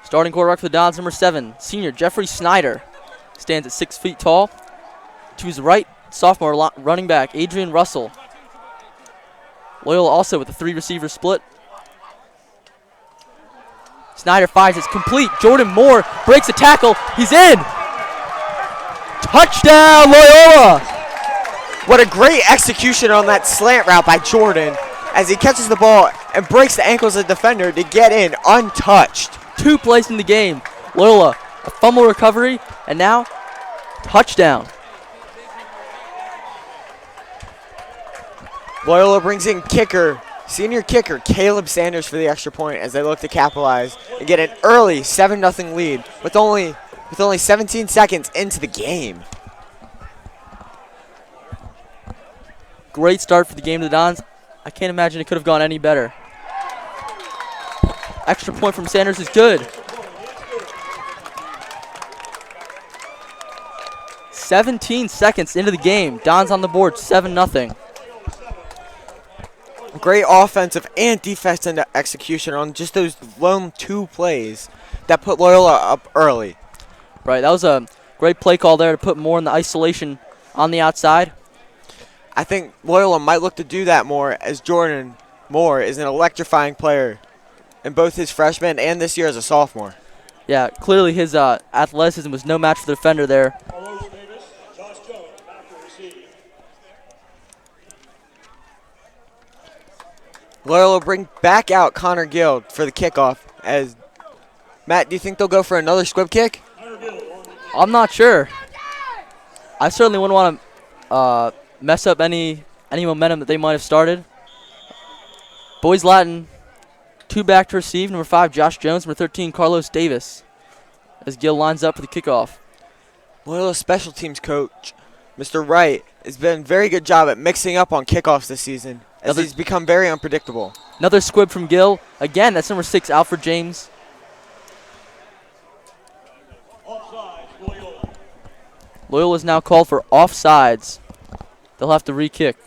Starting quarterback for the Dons, number 7, senior Jeffrey Snyder. Stands at 6 feet tall. To his right, sophomore running back Adrian Russell. Loyola also with a 3-receiver split. Snyder fires, it's complete. Jordan Moore breaks a tackle. He's in. Touchdown, Loyola. What a great execution on that slant route by Jordan as he catches the ball and breaks the ankles of the defender to get in untouched. 2 plays in the game. Loyola, a fumble recovery, and now touchdown. Loyola brings in senior kicker Caleb Sanders for the extra point as they look to capitalize and get an early 7-0 lead with only 17 seconds into the game. Great start for the game to the Dons. I can't imagine it could have gone any better. Extra point from Sanders is good. 17 seconds into the game. Dons on the board, 7-0. Great offensive and defensive execution on just those lone 2 plays that put Loyola up early. Right, that was a great play call there to put Moore in the isolation on the outside. I think Loyola might look to do that more as Jordan Moore is an electrifying player in both his freshman and this year as a sophomore. Yeah, clearly his athleticism was no match for the defender there. Loyola bring back out Connor Gill for the kickoff. As Matt, do you think they'll go for another squib kick? I'm not sure. I certainly wouldn't want to mess up any momentum that they might have started. Boys Latin, 2 back to receive. Number 5, Josh Jones. Number 13, Carlos Davis. As Gill lines up for the kickoff. Loyola special teams coach, Mr. Wright, has been a very good job at mixing up on kickoffs this season as he's become very unpredictable. Another squib from Gill. Again, that's number 6, Alfred James. Loyola is now called for offsides. They'll have to re-kick.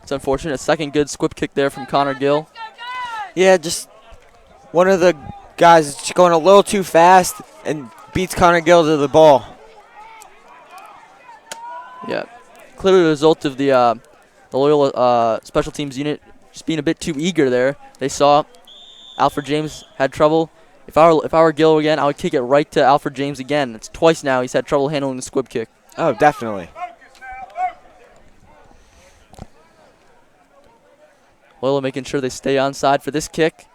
It's unfortunate. A second good squib kick there from Connor Gill. Yeah, just one of the guys is just going a little too fast and beats Connor Gill to the ball. Yeah, clearly the result of the Loyola special teams unit just being a bit too eager there. They saw Alfred James had trouble. If I were Gill again, I would kick it right to Alfred James again. It's twice now he's had trouble handling the squib kick. Oh, definitely. Loyola making sure they stay onside for this kick.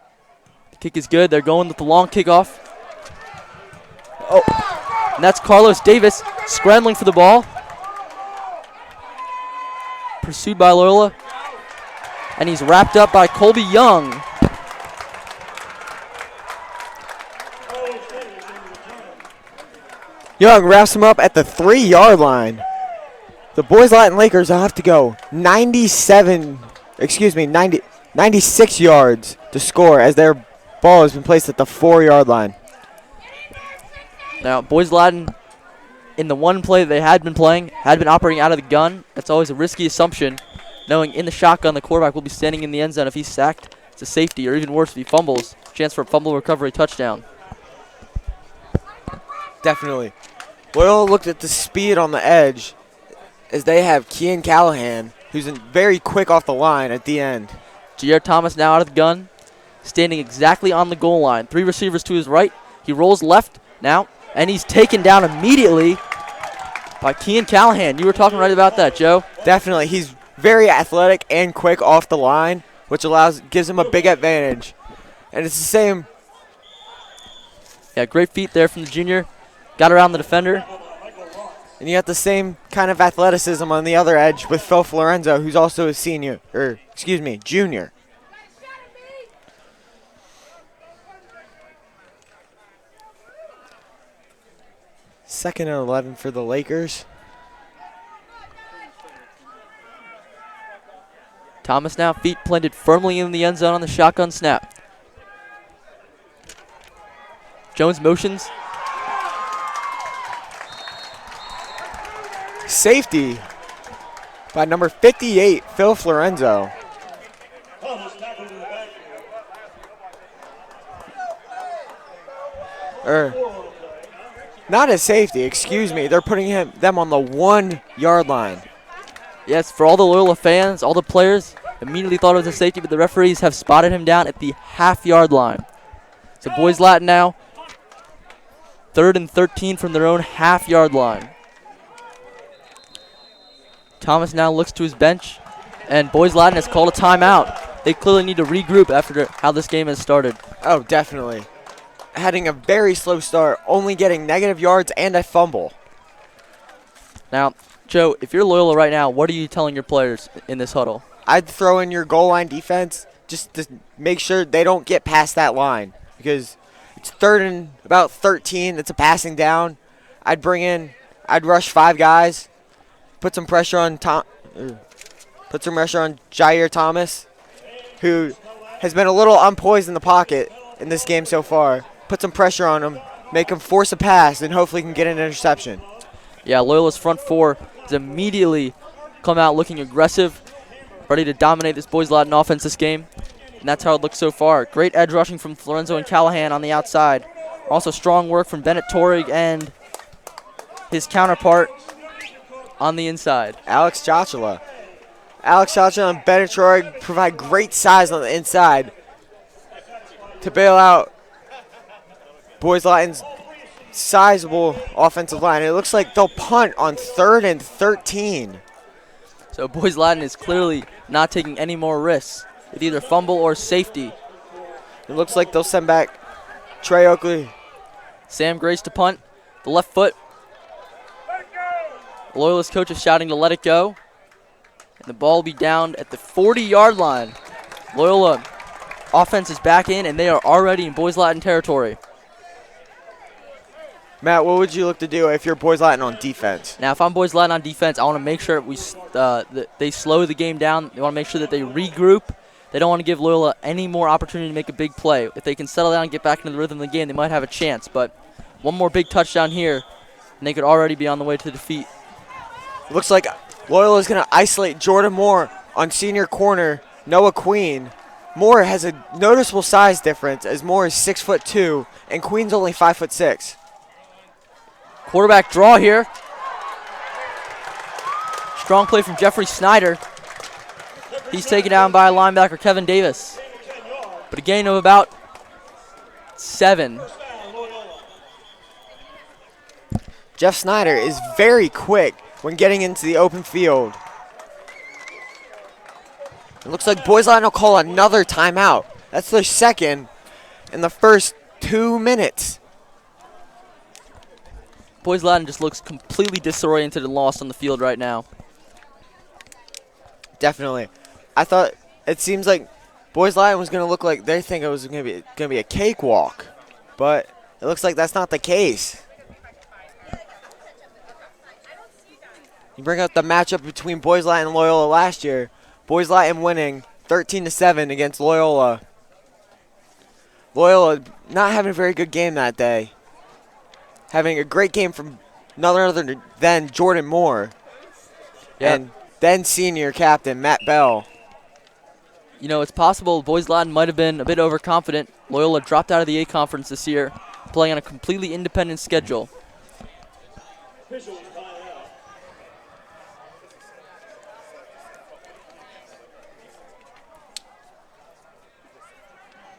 The kick is good. They're going with the long kickoff. Oh, and that's Carlos Davis scrambling for the ball. Pursued by Loyola. And he's wrapped up by Colby Young. Young wraps him up at the 3-yard line. The Boys Latin Lakers will have to go 96 yards to score as their ball has been placed at the 4-yard line. Now, Boys Latin, in the one play that they had been playing, had been operating out of the gun. That's always a risky assumption, knowing in the shotgun the quarterback will be standing in the end zone. If he's sacked, it's a safety, or even worse, if he fumbles, chance for a fumble recovery touchdown. Definitely. Loyola looked at the speed on the edge as they have Kean Callahan, who's very quick off the line at the end. Jair Thomas now out of the gun, standing exactly on the goal line. 3 receivers to his right. He rolls left now, and he's taken down immediately by Kean Callahan. You were talking right about that, Joe. Definitely. He's very athletic and quick off the line, which gives him a big advantage. And it's the same. Yeah, great feet there from the junior. Got around the defender. And you got the same kind of athleticism on the other edge with Phil Florenzo, who's also a junior. 2nd and 11 for the Lakers. Thomas now, feet planted firmly in the end zone on the shotgun snap. Jones motions. Safety by number 58, Phil Florenzo. Not a safety, excuse me. They're putting them on the 1 yard line. Yes, for all the Loyola fans, all the players immediately thought it was a safety, but the referees have spotted him down at the half-yard line. So Boys Latin now, 3rd and 13 from their own half-yard line. Thomas now looks to his bench, and Boys Latin has called a timeout. They clearly need to regroup after how this game has started. Oh, definitely. Having a very slow start, only getting negative yards and a fumble. Now, Joe, if you're Loyola right now, what are you telling your players in this huddle? I'd throw in your goal line defense just to make sure they don't get past that line, because it's 3rd and about 13. It's a passing down. I'd rush 5 guys, put some pressure on Jair Thomas, who has been a little unpoised in the pocket in this game so far. Put some pressure on him, make him force a pass, and hopefully can get an interception. Yeah, Loyola's front 4 has immediately come out looking aggressive, ready to dominate this Boys Latin offense this game. And that's how it looks so far. Great edge rushing from Florenzo and Callahan on the outside. Also strong work from Bennett Torrig and his counterpart on the inside. Alex Chachala and Bennett Torrig provide great size on the inside to bail out Boys Latin's sizable offensive line. It looks like they'll punt on 3rd and 13. So Boys Latin is clearly not taking any more risks with either fumble or safety. It looks like they'll send back Trey Oakley. Sam Grace to punt, the left foot. Loyola's coach is shouting to let it go. And the ball will be down at the 40-yard line. Loyola offense is back in, and they are already in Boys Latin territory. Matt, what would you look to do if you're Boys Latin on defense? Now, if I'm Boys Latin on defense, I want to make sure they slow the game down. They want to make sure that they regroup. They don't want to give Loyola any more opportunity to make a big play. If they can settle down and get back into the rhythm of the game, they might have a chance. But one more big touchdown here, and they could already be on the way to defeat. Looks like Loyola is going to isolate Jordan Moore on senior corner, Noah Queen. Moore has a noticeable size difference as Moore is 6'2", and Queen's only 5'6". Quarterback draw here. Strong play from Jeffrey Snyder. He's taken down by linebacker Kevin Davis. But a gain of about 7. Jeff Snyder is very quick when getting into the open field. It looks like Boys Latin will call another timeout. That's their second in the first 2 minutes. Boys Latin just looks completely disoriented and lost on the field right now. Definitely. I thought it seems like Boys Latin was going to look like they think it was going to be a cakewalk, but it looks like that's not the case. You bring up the matchup between Boys Latin and Loyola last year. Boys Latin winning 13-7 against Loyola. Loyola not having a very good game that day. Having a great game from none other than Jordan Moore. Yep. And then senior captain Matt Bell. You know, it's possible Boys Latin might have been a bit overconfident. Loyola dropped out of the A Conference this year, playing on a completely independent schedule. It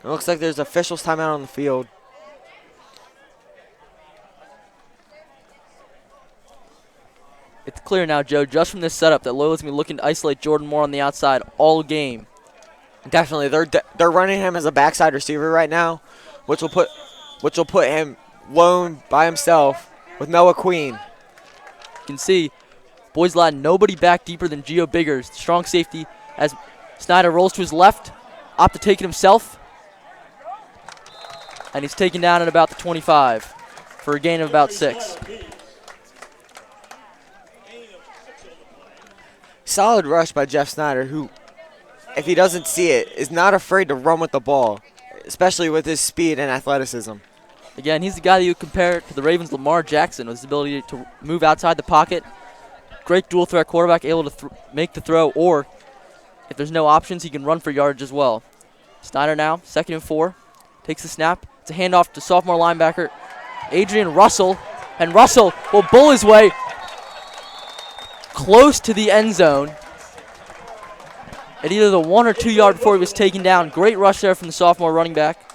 looks like there's officials timeout on the field. It's clear now, Joe, just from this setup, that Loyola's going to be looking to isolate Jordan Moore on the outside all game. Definitely, they're running him as a backside receiver right now, which will put him lone by himself with Noah Queen. You can see Boys Latin, nobody back deeper than Gio Biggers, strong safety, as Snyder rolls to his left, opt to take it himself, and he's taken down at about the 25 for a gain of about 6. Solid rush by Jeff Snyder, who, if he doesn't see it, is not afraid to run with the ball, especially with his speed and athleticism. Again, he's the guy that you compare to the Ravens' Lamar Jackson with his ability to move outside the pocket, great dual threat quarterback, able to make the throw, or if there's no options, he can run for yardage as well. Snyder now, 2nd and 4. Takes the snap. It's a handoff to sophomore linebacker Adrian Russell. And Russell will bull his way close to the end zone at either the 1 or 2 yard before he was taken down. Great rush there from the sophomore running back.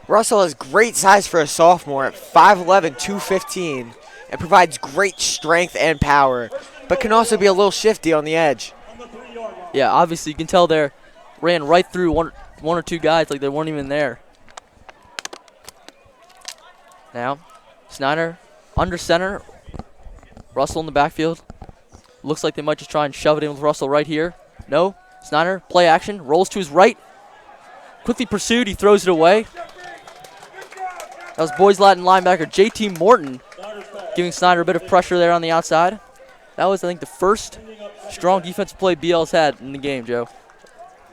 Russell has great size for a sophomore at 5'11", 215, and provides great strength and power, but can also be a little shifty on the edge. Yeah, obviously you can tell there ran right through one or two guys like they weren't even there. Now, Snyder under center. Russell in the backfield. Looks like they might just try and shove it in with Russell right here. No. Snyder, play action, rolls to his right. Quickly pursued, he throws it away. That was Boys Latin linebacker JT Morton giving Snyder a bit of pressure there on the outside. That was, I think, the first strong defensive play BL's had in the game, Joe.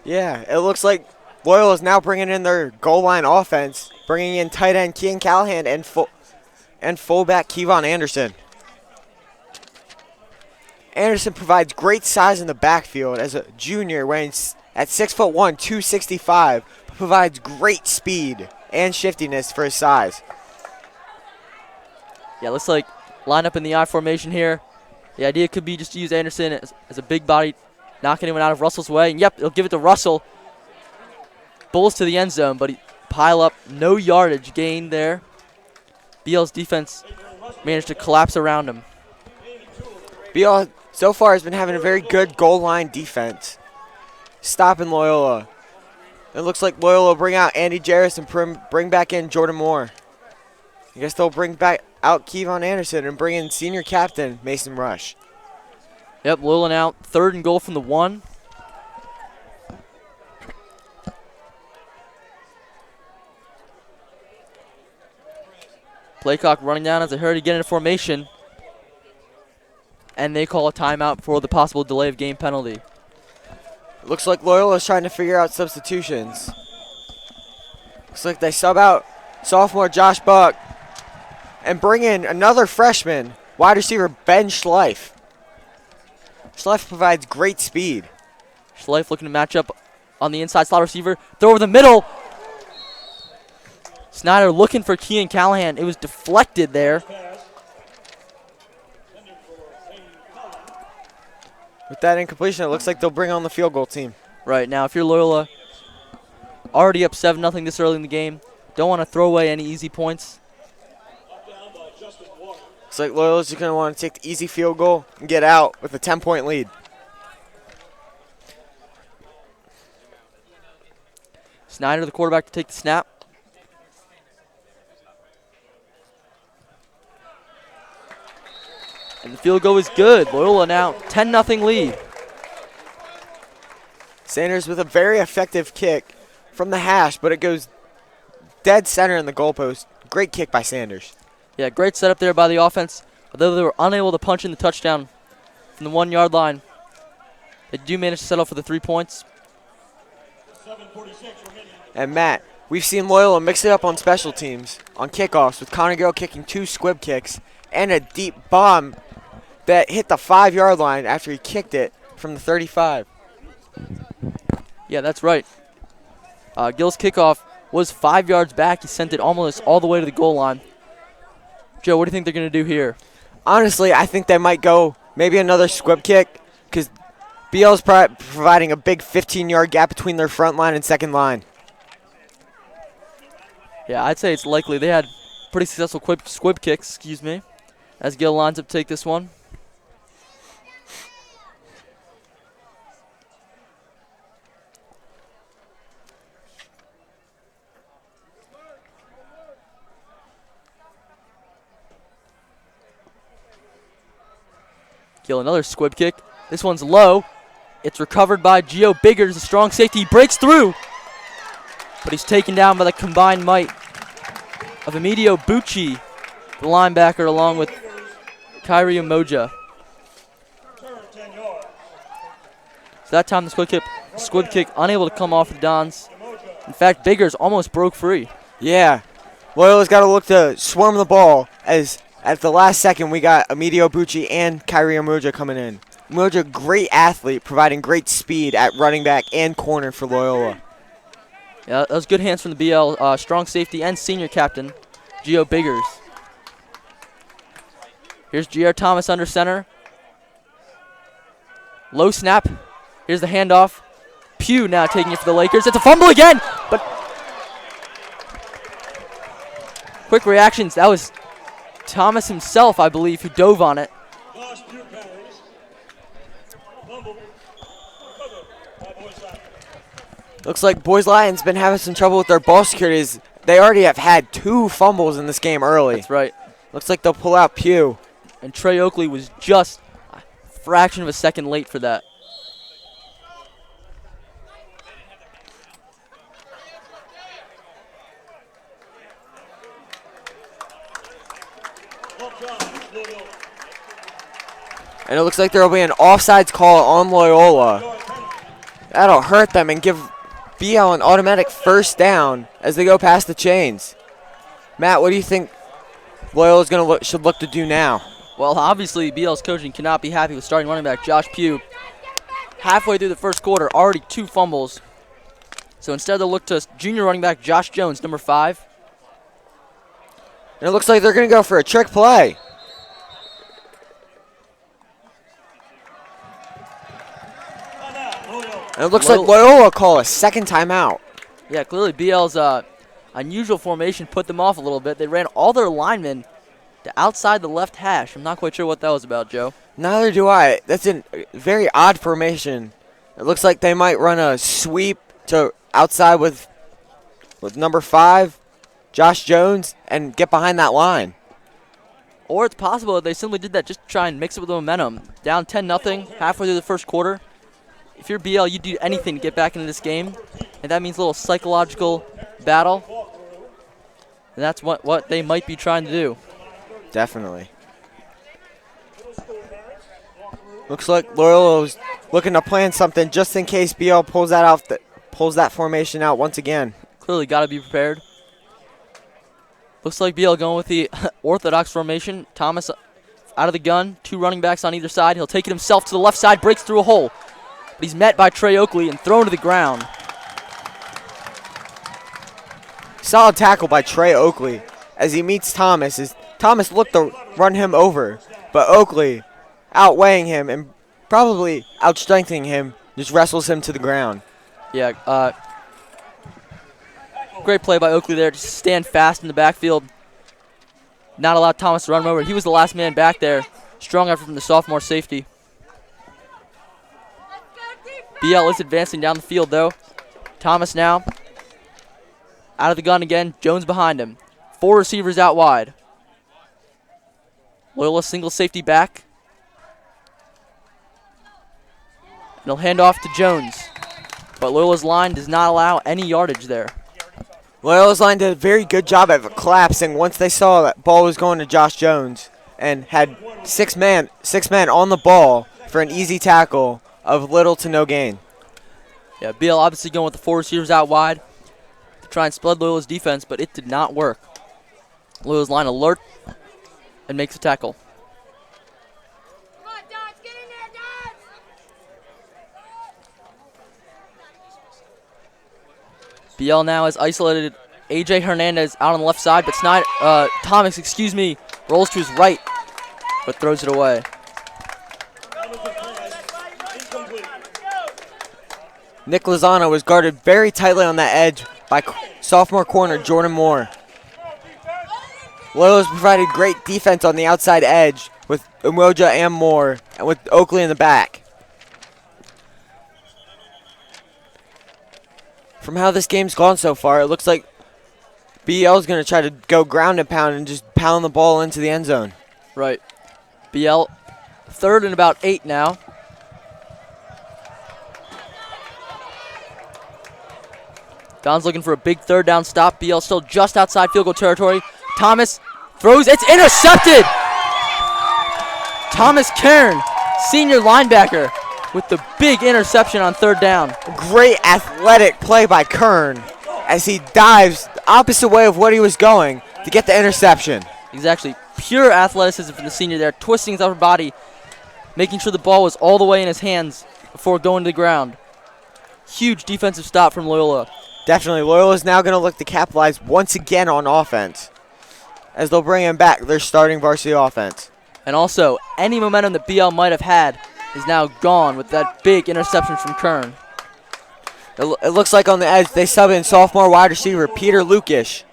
Yeah, it looks like Loyola is now bringing in their goal line offense, bringing in tight end Kean Callahan and fullback Kevon Anderson. Anderson provides great size in the backfield as a junior, weighing at 6'1", 265, but provides great speed and shiftiness for his size. Yeah, looks like line up in the I formation here. The idea could be just to use Anderson as a big body, knock anyone out of Russell's way. And yep, he'll give it to Russell. Bulls to the end zone, but he pile up, no yardage gained there. BL's defense managed to collapse around him. BL so far has been having a very good goal line defense, stopping Loyola. It looks like Loyola will bring out Andy Jarris and bring back in Jordan Moore. I guess they'll bring back out Kevon Anderson and bring in senior captain Mason Rush. Yep, Loyola now 3rd and goal from the 1. Play clock running down as they hurry to get into formation. And they call a timeout for the possible delay of game penalty. It looks like Loyola is trying to figure out substitutions. Looks like they sub out sophomore Josh Buck and bring in another freshman, wide receiver Ben Schleif. Schleif provides great speed. Schleif looking to match up on the inside slot receiver. Throw over the middle. Snyder looking for Kean Callahan. It was deflected there. With that incompletion, it looks like they'll bring on the field goal team. Right, now if you're Loyola, already up 7-0 this early in the game, don't want to throw away any easy points. Looks like Loyola's just going to want to take the easy field goal and get out with a 10-point lead. Snyder, the quarterback, to take the snap. And the field goal is good. Loyola now 10-0 lead. Sanders with a very effective kick from the hash, but it goes dead center in the goalpost. Great kick by Sanders. Yeah, great setup there by the offense. Although they were unable to punch in the touchdown from the 1 yard line, they do manage to settle for the 3 points. And Matt, we've seen Loyola mix it up on special teams, on kickoffs, with Connor Gill kicking 2 squib kicks and a deep bomb that hit the 5 yard line after he kicked it from the 35. Yeah, that's right. Gill's kickoff was 5 yards back. He sent it almost all the way to the goal line. Joe, what do you think they're going to do here? Honestly, I think they might go maybe another squib kick because BL's providing a big 15-yard gap between their front line and second line. Yeah, I'd say it's likely. They had pretty successful squib kicks, as Gill lines up to take this one. Gill, another squib kick. This one's low. It's recovered by Gio Biggers, a strong safety. He breaks through, but he's taken down by the combined might of Emidio Bucci, the linebacker, along with Kyrie Umoja. So that time the squib kick unable to come off the Dons. In fact, Biggers almost broke free. Yeah. Loyola's got to look to swarm the ball as At the last second, we got Emidio Bucci and Kyrie Umoja coming in. Umoja, great athlete, providing great speed at running back and corner for Loyola. Yeah, that was good hands from the BL strong safety and senior captain, Gio Biggers. Here's J.R. Thomas under center. Low snap. Here's the handoff. Pugh now taking it for the Lakers. It's a fumble again, but quick reactions. That was Thomas himself, I believe, who dove on it. Looks like Boys Lions been having some trouble with their ball securities. They already have had 2 fumbles in this game early. That's right. Looks like they'll pull out Pugh. And Trey Oakley was just a fraction of a second late for that. And it looks like there will be an offsides call on Loyola. That'll hurt them and give BL an automatic first down as they go past the chains. Matt, what do you think Loyola should look to do now? Well, obviously, BL's coaching cannot be happy with starting running back Josh Pugh. Halfway through the first quarter, already 2 fumbles. So instead they'll look to junior running back Josh Jones, number 5. And it looks like they're going to go for a trick play. And it looks like Loyola call a second timeout. Yeah, clearly BL's unusual formation put them off a little bit. They ran all their linemen to outside the left hash. I'm not quite sure what that was about, Joe. Neither do I. That's a very odd formation. It looks like they might run a sweep to outside with number 5, Josh Jones, and get behind that line. Or it's possible that they simply did that just to try and mix it with the momentum. Down 10-0 halfway through the first quarter. If you're BL, you do anything to get back into this game, and that means a little psychological battle. And that's what they might be trying to do. Definitely. Looks like Loyola's looking to plan something just in case BL pulls that formation out once again. Clearly got to be prepared. Looks like BL going with the orthodox formation. Thomas out of the gun, 2 running backs on either side. He'll take it himself to the left side, breaks through a hole. But he's met by Trey Oakley and thrown to the ground. Solid tackle by Trey Oakley as he meets Thomas. Thomas looked to run him over, but Oakley, outweighing him and probably outstrengthening him, just wrestles him to the ground. Yeah, great play by Oakley there to stand fast in the backfield. Not allow Thomas to run him over. He was the last man back there. Strong effort from the sophomore safety. BL is advancing down the field, though. Thomas now out of the gun again. Jones behind him. 4 receivers out wide. Loyola single safety back. And he'll hand off to Jones. But Loyola's line does not allow any yardage there. Loyola's line did a very good job at collapsing once they saw that ball was going to Josh Jones and had 6 men on the ball for an easy tackle of little to no gain. Yeah, BL obviously going with the 4 receivers out wide to try and split Loyola's defense, but it did not work. Loyola's line alert and makes a tackle. Come on, Dodge, get in there, Dodge! BL now has isolated A.J. Hernandez out on the left side, but Thomas, rolls to his right, but throws it away. Nick Lozano was guarded very tightly on that edge by sophomore corner Jordan Moore. Loyola's provided great defense on the outside edge with Umoja and Moore, and with Oakley in the back. From how this game's gone so far, it looks like BL is going to try to go ground and pound and just pound the ball into the end zone. Right. BL 3rd and about 8 now. Don's looking for a big 3rd down stop. BL still just outside field goal territory. Thomas throws. It's intercepted! Thomas Cairn, senior linebacker, with the big interception on 3rd down. Great athletic play by Kern as he dives the opposite way of what he was going to get the interception. He's actually pure athleticism from the senior there, twisting his upper body, making sure the ball was all the way in his hands before going to the ground. Huge defensive stop from Loyola. Definitely. Loyola is now going to look to capitalize once again on offense as they'll bring him back their starting varsity offense. And also, any momentum that BL might have had is now gone with that big interception from Kern. It looks like on the edge they sub in sophomore wide receiver Peter Lukish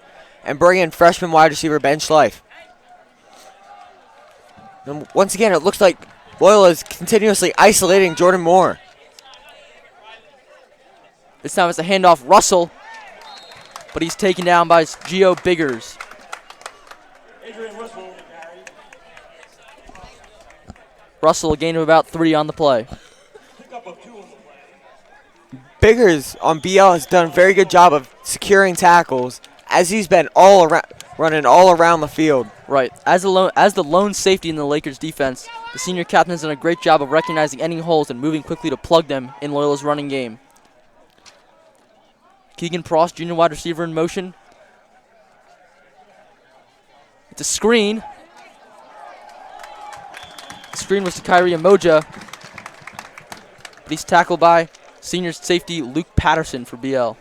and bring in freshman wide receiver Ben Schleif. And once again, it looks like Loyola is continuously isolating Jordan Moore. This time it's a handoff Russell, but he's taken down by Gio Biggers. Russell a gain of about 3 on the play. Biggers on BL has done a very good job of securing tackles as he's been all around, running all around the field. Right. As the lone safety in the Lakers defense, the senior captain has done a great job of recognizing any holes and moving quickly to plug them in Loyola's running game. Keegan Pross, junior wide receiver in motion. It's a screen. The screen was to Kyrie Emoja, but he's tackled by senior safety Luke Patterson for BL.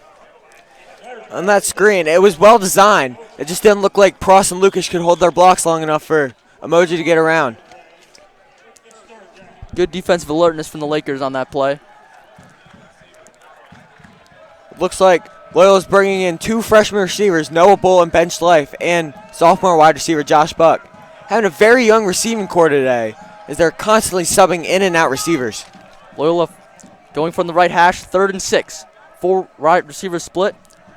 On that screen, it was well designed. It just didn't look like Pross and Lucas could hold their blocks long enough for Emoji to get around. Good defensive alertness from the Lakers on that play. Looks like Loyola's bringing in 2 freshman receivers, Noah Bull and Ben Schleif, and sophomore wide receiver Josh Buck. Having a very young receiving core today as they're constantly subbing in and out receivers. Loyola going from the right hash, 3rd and 6. 4 wide receivers split.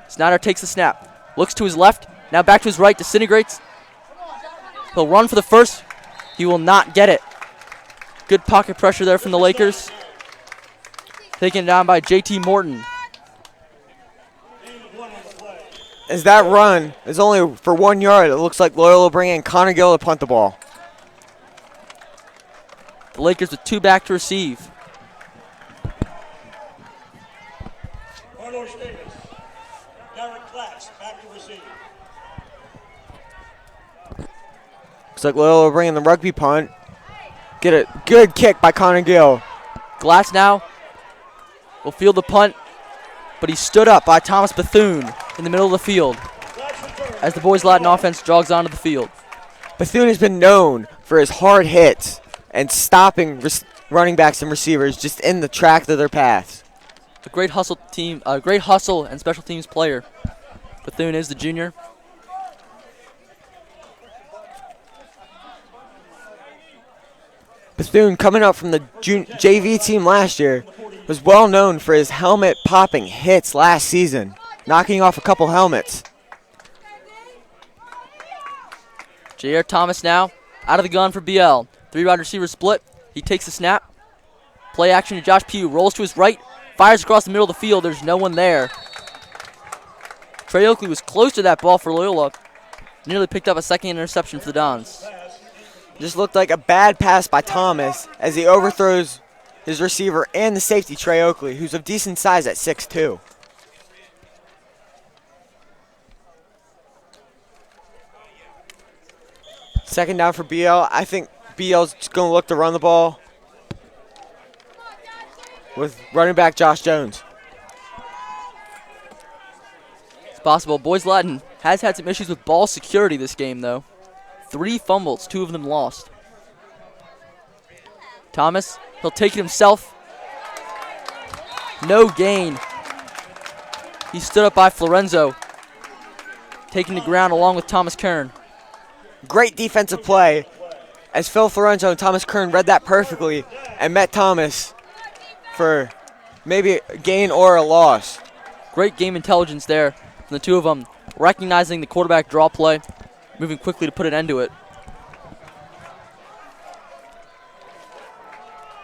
Snyder takes the snap, looks to his left, now back to his right, disintegrates. He'll run for the first. He will not get it. Good pocket pressure there from the Lakers. Taken down by JT Morton. As that run is only for 1 yard, it looks like Loyola will bring in Connor Gill to punt the ball. The Lakers with 2 back to receive. Looks like Loyola will bring in the rugby punt. Get a good kick by Connor Gill. Glass now will field the punt, but he's stood up by Thomas Bethune in the middle of the field as the boys' Latin offense jogs onto the field. Bethune has been known for his hard hits and stopping running backs and receivers just in the track of their paths. A great hustle team, a great hustle and special teams player. Bethune is the junior. Bethune, coming up from the JV team last year, was well known for his helmet popping hits last season, knocking off a couple helmets. J.R. Thomas now out of the gun for BL. 3 wide receiver split. He takes the snap. Play action to Josh Pugh. Rolls to his right. Fires across the middle of the field. There's no one there. Trey Oakley was close to that ball for Loyola. Nearly picked up a second interception for the Dons. Just looked like a bad pass by Thomas as he overthrows his receiver and the safety Trey Oakley, who's of decent size at 6'2". Second down for BL. I think BL's going to look to run the ball with running back Josh Jones. It's possible. Boys Latin has had some issues with ball security this game, though. 3 fumbles, 2 of them lost. Thomas, he'll take it himself. No gain. He stood up by Florenzo, taking the ground along with Thomas Kern. Great defensive play as Phil Florenzo and Thomas Kern read that perfectly and met Thomas for maybe a gain or a loss. Great game intelligence there from the 2 of them, recognizing the quarterback draw play, moving quickly to put an end to it.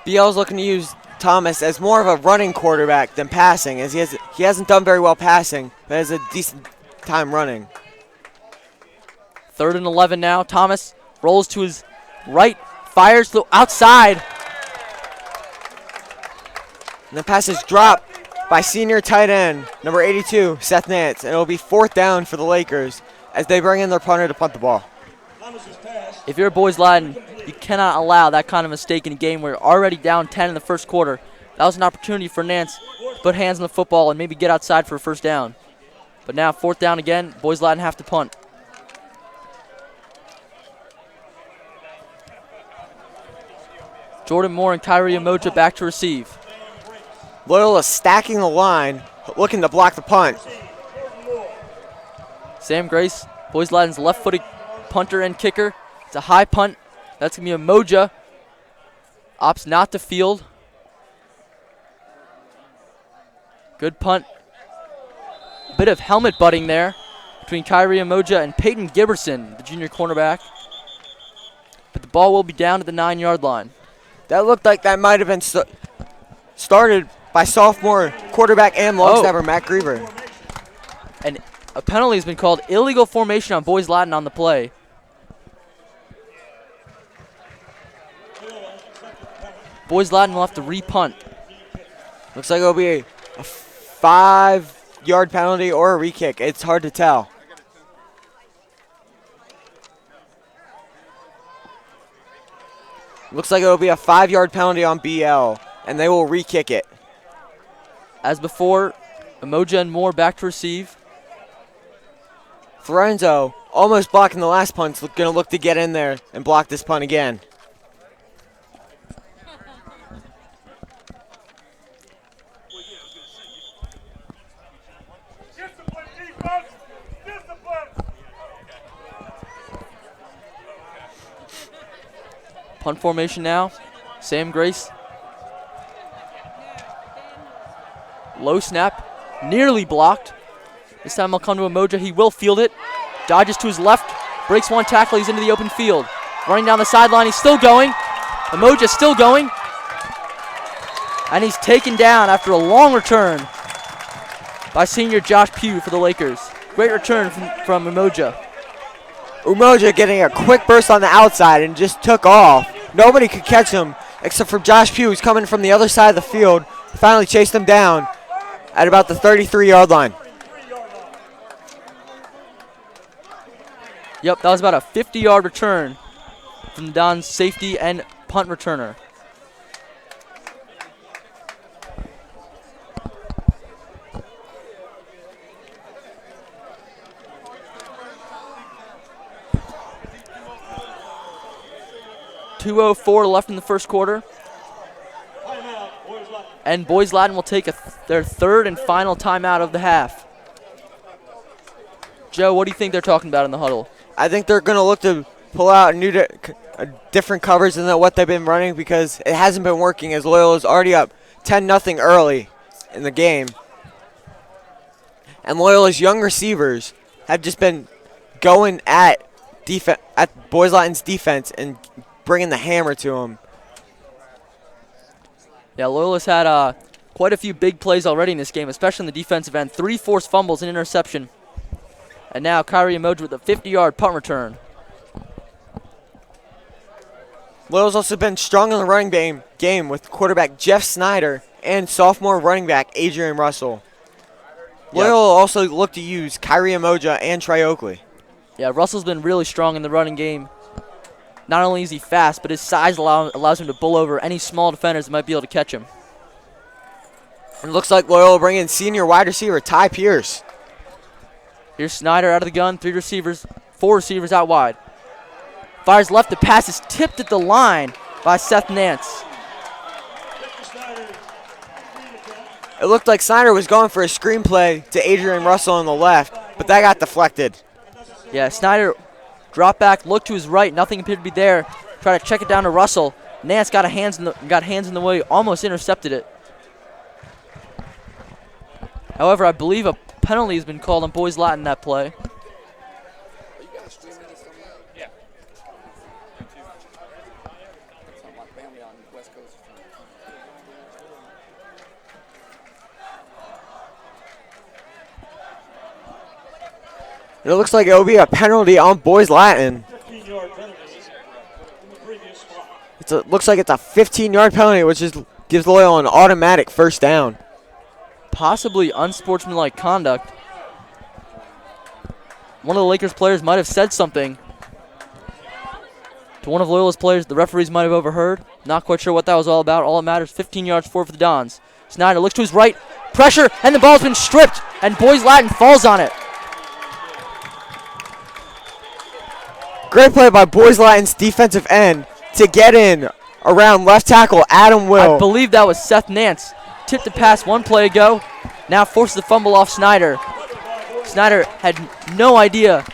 BL's looking to use Thomas as more of a running quarterback than passing, as he hasn't done very well passing, but has a decent time running. 3rd and 11 now. Thomas rolls to his right, fires to the outside. And the pass is dropped by senior tight end, number 82, Seth Nance, and it will be 4th down for the Lakers as they bring in their punter to punt the ball. If you're Boys Latin, you cannot allow that kind of mistake in a game where you're already down 10 in the first quarter. That was an opportunity for Nance to put hands on the football and maybe get outside for a first down. But now 4th down again, Boys Latin have to punt. Jordan Moore and Kyrie Emoja back to receive. Loyola stacking the line, looking to block the punt. Sam Grace, Boys Latin's left-footed punter and kicker. It's a high punt. That's going to be Emoja. Opts not to field. Good punt. Bit of helmet butting there between Kyrie Emoja and Peyton Giberson, the junior cornerback. But the ball will be down at the 9-yard line. That looked like that might have been started by sophomore quarterback and long snapper Matt Griever. And a penalty has been called. Illegal formation on Boys Latin on the play. Boys Latin will have to re-punt. Looks like it'll be a 5-yard penalty or a re-kick. It's hard to tell. Looks like it'll be a 5-yard penalty on BL, and they will re-kick it. As before, Emoja and Moore back to receive. Florenzo, almost blocking the last punt, going to look to get in there and block this punt again. Punt formation now. Sam Grace. Low snap. Nearly blocked. This time he'll come to Emoja. He will field it. Dodges to his left. Breaks one tackle. He's into the open field. Running down the sideline. He's still going. Emoja still going. And he's taken down after a long return by senior Josh Pugh for the Lakers. Great return from Emoja. Umoja getting a quick burst on the outside and just took off. Nobody could catch him except for Josh Pugh, who's coming from the other side of the field. Finally chased him down at about the 33-yard line. Yep, that was about a 50-yard return from Don's safety and punt returner. .204 left in the first quarter. And Boys Latin will take their 3rd and final timeout of the half. Joe, what do you think they're talking about in the huddle? I think they're going to look to pull out a different coverage than what they've been running because it hasn't been working as Loyola's already up 10-0 early in the game. And Loyola's young receivers have just been going at Boys Latin's defense and bringing the hammer to them. Yeah, Loyola's had quite a few big plays already in this game, especially in the defensive end. 3 forced fumbles and interception. And now Kyrie Emoji with a 50-yard punt return. Loyola's also been strong in the running game with quarterback Jeff Snyder and sophomore running back Adrian Russell. Loyola also looked to use Kyrie Emoja and Trey Oakley. Yeah, Russell's been really strong in the running game. Not only is he fast, but his size allows him to bull over any small defenders that might be able to catch him. It looks like Loyola bringing in senior wide receiver Ty Pierce. Here's Snyder out of the gun. 4 receivers out wide. Fires left. The pass is tipped at the line by Seth Nance. It looked like Snyder was going for a screenplay to Adrian Russell on the left, but that got deflected. Yeah, Snyder dropped back, looked to his right. Nothing appeared to be there. Try to check it down to Russell. Nance got hands in the way, almost intercepted it. However, I believe a penalty has been called on Boys Latin that play. It looks like it will be a penalty on Boys Latin. Looks like it's a 15-yard penalty, which gives Loyola an automatic first down. Possibly unsportsmanlike conduct. One of the Lakers players might have said something to one of Loyola's players the referees might have overheard. Not quite sure what that was all about. All that matters, 15 yards forward for the Dons. Snyder looks to his right, pressure, and the ball's been stripped, and Boys Latin falls on it. Great play by Boys Latin's defensive end to get in around left tackle Adam Will. I believe that was Seth Nance. Tipped the pass one play ago. Now forces the fumble off Snyder. Snyder had no idea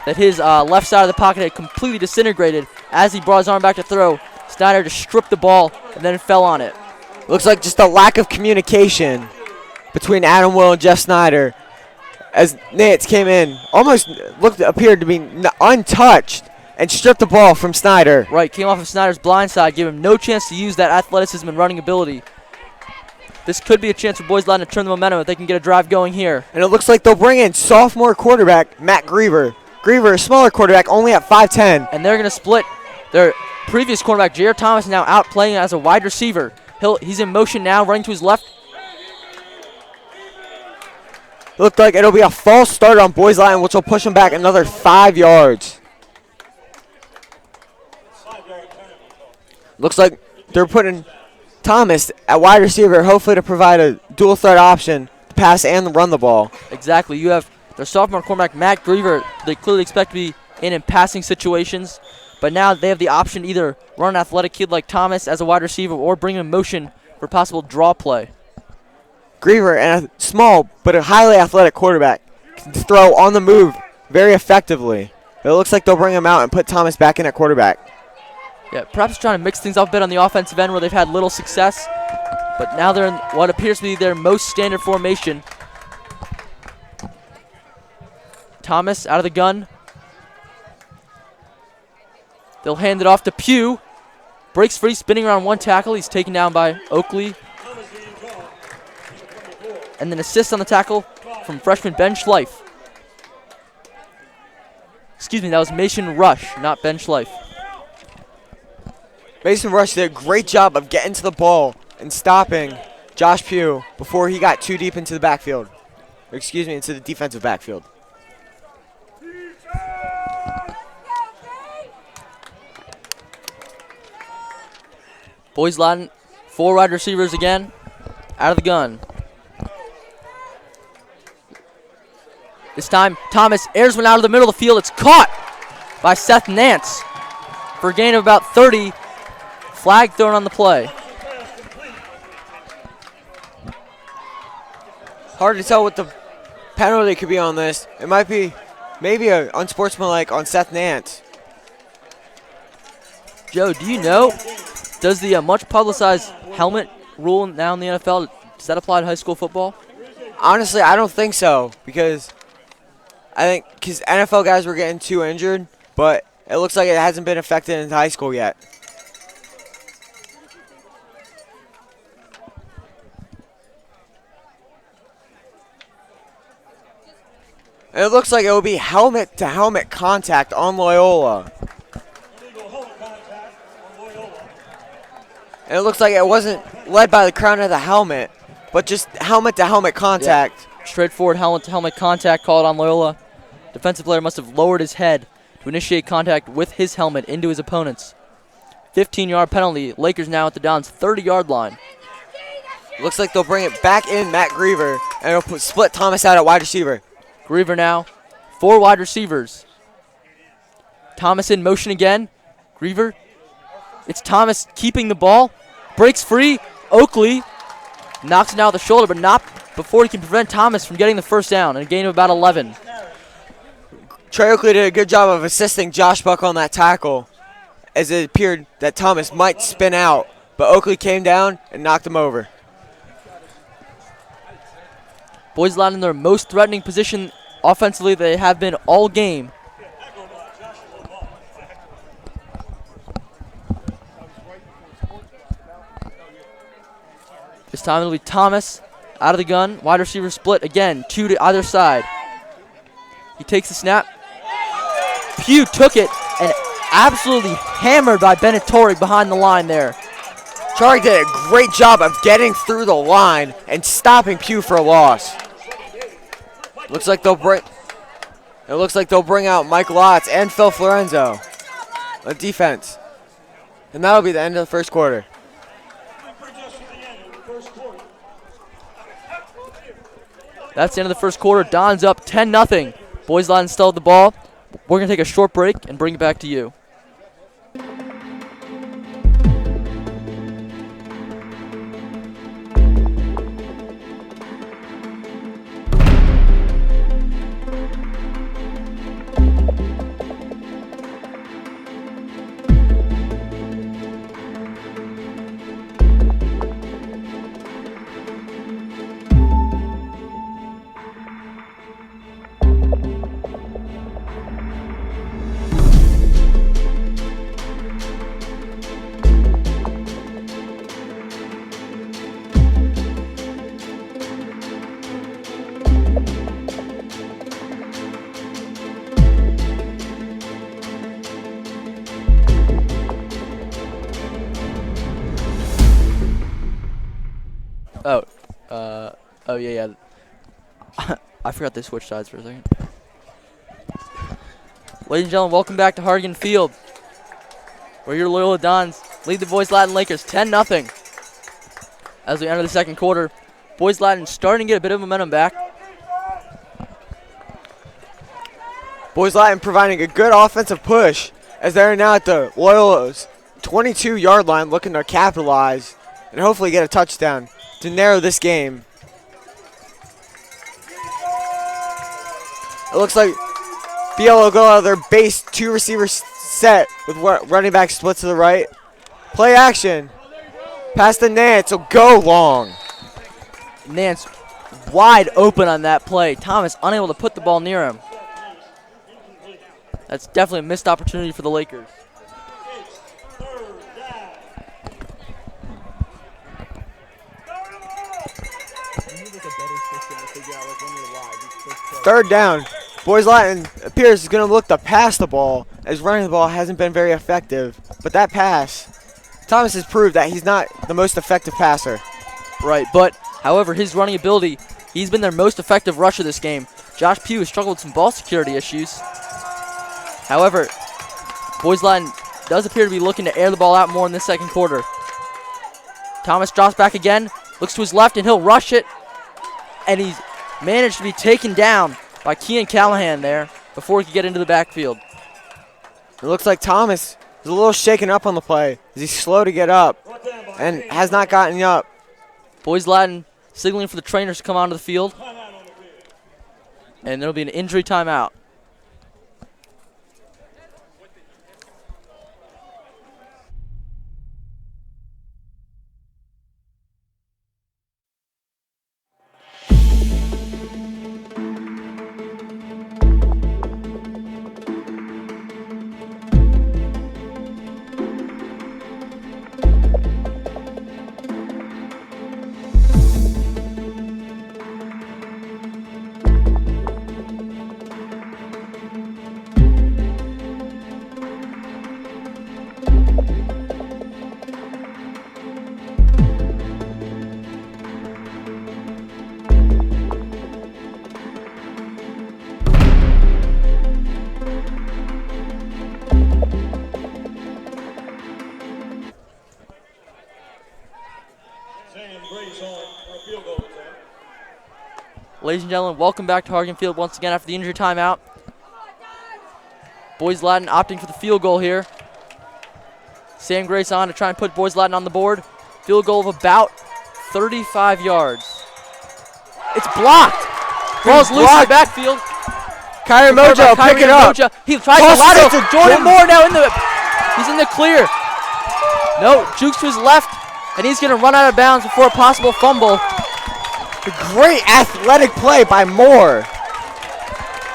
that his left side of the pocket had completely disintegrated. As he brought his arm back to throw, Snyder just stripped the ball and then fell on it. Looks like just a lack of communication between Adam Will and Jeff Snyder. As Nance came in, almost appeared to be untouched and stripped the ball from Snyder. Right, came off of Snyder's blind side, gave him no chance to use that athleticism and running ability. This could be a chance for Boys Latin to turn the momentum if they can get a drive going here. And it looks like they'll bring in sophomore quarterback Matt Griever. Griever, a smaller quarterback, only at 5'10". And they're going to split their previous quarterback, Jair Thomas, now out playing as a wide receiver. He's in motion now, running to his left. Looked like it'll be a false start on Boys Latin, which will push him back another 5 yards. Looks like they're putting Thomas at wide receiver, hopefully to provide a dual threat option to pass and run the ball. Exactly. You have their sophomore quarterback, Matt Griever. They clearly expect to be in passing situations, but now they have the option to either run an athletic kid like Thomas as a wide receiver or bring him in motion for possible draw play. Griever, and a small but a highly athletic quarterback, can throw on the move very effectively. It looks like they'll bring him out and put Thomas back in at quarterback. Yeah, perhaps trying to mix things up a bit on the offensive end where they've had little success, but now they're in what appears to be their most standard formation. Thomas out of the gun. They'll hand it off to Pugh. Breaks free, spinning around one tackle. He's taken down by Oakley. And then assist on the tackle from freshman Ben Schleif. Excuse me, that was Mason Rush, not Ben Schleif. Mason Rush did a great job of getting to the ball and stopping Josh Pugh before he got too deep into the backfield. Excuse me, into the defensive backfield. Boys Latin, 4 wide receivers again, out of the gun. This time, Thomas airs one out of the middle of the field. It's caught by Seth Nance for a gain of about 30. Flag thrown on the play. Hard to tell what the penalty could be on this. It might be maybe an unsportsmanlike on Seth Nance. Joe, do you know, does the much publicized helmet rule now in the NFL, does that apply to high school football? Honestly, I don't think so, because NFL guys were getting too injured, but it looks like it hasn't been affected in high school yet. And it looks like it will be helmet-to-helmet contact on Loyola. And it looks like it wasn't led by the crown of the helmet, but just helmet-to-helmet contact. Yeah. Straightforward helmet-to-helmet contact called on Loyola. Defensive player must have lowered his head to initiate contact with his helmet into his opponent's. 15-yard penalty. Lakers now at the Dons' 30-yard line. Looks like they'll bring it back in Matt Griever, and it'll split Thomas out at wide receiver. Griever now, 4 wide receivers. Thomas in motion again. Griever. It's Thomas keeping the ball. Breaks free. Oakley knocks it out with the shoulder, but not before he can prevent Thomas from getting the first down, and a gain of about 11. Trey Oakley did a good job of assisting Josh Buck on that tackle, as it appeared that Thomas might spin out, but Oakley came down and knocked him over. Boys Latin in their most threatening position offensively they have been all game. This time it'll be Thomas out of the gun. Wide receiver split again, 2 to either side. He takes the snap. Pugh took it and absolutely hammered by Benatori behind the line there. Charlie did a great job of getting through the line and stopping Pugh for a loss. Looks like they'll bring out Mike Lotz and Phil Florenzo on defense. And that'll be the end of the first quarter. That's the end of the first quarter. Don's up 10-0. Boys Latin still have the ball. We're going to take a short break and bring it back to you. Oh, yeah. I forgot they switched sides for a second. Ladies and gentlemen, welcome back to Hargan Field, where your Loyola Dons lead the Boys Latin Lakers 10-0. As we enter the second quarter, Boys Latin starting to get a bit of momentum back. Boys Latin providing a good offensive push as they're now at the Loyola's 22-yard line looking to capitalize and hopefully get a touchdown to narrow this game. It looks like BL will go out of their base 2-receiver set with running back split to the right. Play action. Pass to Nance. Will go long. Nance wide open on that play. Thomas unable to put the ball near him. That's definitely a missed opportunity for the Lakers. Third down. Boys Latin appears is going to look to pass the ball as running the ball hasn't been very effective. But that pass, Thomas has proved that he's not the most effective passer. Right, but however, his running ability, he's been their most effective rusher this game. Josh Pugh has struggled with some ball security issues. However, Boys Latin does appear to be looking to air the ball out more in this second quarter. Thomas drops back again, looks to his left, and he'll rush it. And he's managed to be taken down by Kean Callahan there before he could get into the backfield. It looks like Thomas is a little shaken up on the play as he's slow to get up and has not gotten up. Boys Latin signaling for the trainers to come onto the field. And there'll be an injury timeout. Ladies and gentlemen, welcome back to Hargan Field once again after the injury timeout. Boys Latin opting for the field goal here. Sam Grace on to try and put Boys Latin on the board. Field goal of about 35 yards. It's blocked. Ball's loose in the backfield. Kyrie Mojo, pick it up. Mojo. He tries to lateral. Jordan Moore now he's in the clear. No, jukes to his left, and he's going to run out of bounds before a possible fumble. A great athletic play by Moore.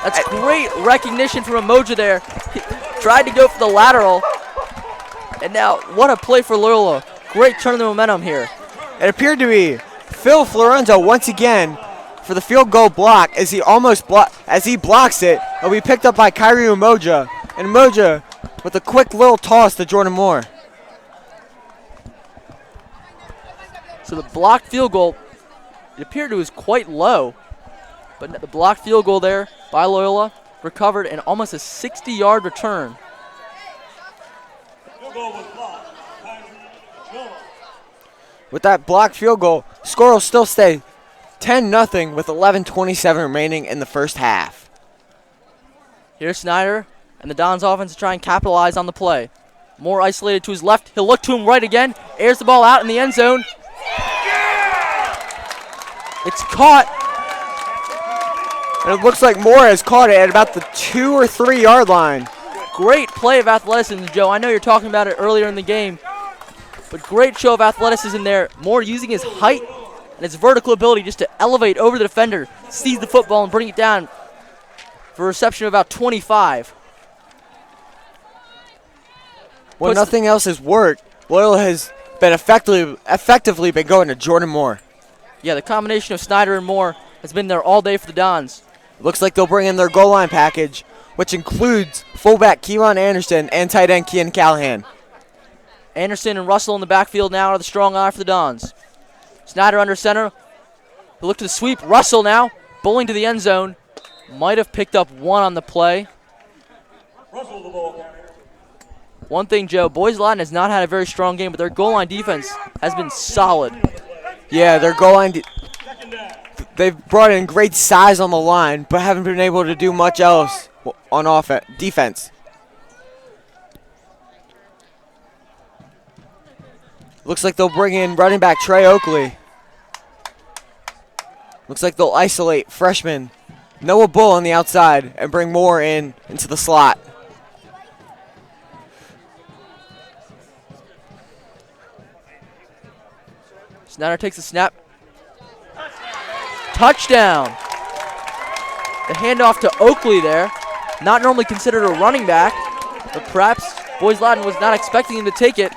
That's great recognition from Emoja there. He tried to go for the lateral. And now, what a play for Loyola. Great turn of the momentum here. It appeared to be Phil Florenzo once again for the field goal block as he blocks it. It'll be picked up by Kyrie Umoja. And Umoja with a quick little toss to Jordan Moore. So the blocked field goal, it appeared it was quite low. But the blocked field goal there by Loyola recovered in almost a 60-yard return. With that blocked field goal, score will still stay 10-0 with 11:27 remaining in the first half. Here's Snyder, and the Dons offense to try and capitalize on the play. Moore isolated to his left. He'll look to him right again. Airs the ball out in the end zone. It's caught. And it looks like Moore has caught it at about the 2 or 3 yard line. Great play of athleticism, Joe. I know you're talking about it earlier in the game, but great show of athleticism there. Moore using his height and his vertical ability just to elevate over the defender, seize the football, and bring it down for a reception of about 25. When nothing else has worked, Loyola has been effectively been going to Jordan Moore. Yeah, the combination of Snyder and Moore has been there all day for the Dons. Looks like they'll bring in their goal line package, which includes fullback Keelan Anderson and tight end Kian Callahan. Anderson and Russell in the backfield now are the strong eye for the Dons. Snyder under center. He'll look to the sweep. Russell now bowling to the end zone. Might have picked up one on the play. Russell the ball. One thing, Joe, Boys Latin has not had a very strong game, but their goal line defense has been solid. Yeah, their goal line, they've brought in great size on the line, but haven't been able to do much else on defense. Looks like they'll bring in running back Trey Oakley. Looks like they'll isolate freshman Noah Bull on the outside and bring Moore into the slot. Snyder takes a snap. Touchdown. The handoff to Oakley there. Not normally considered a running back, but perhaps Boys Latin was not expecting him to take it.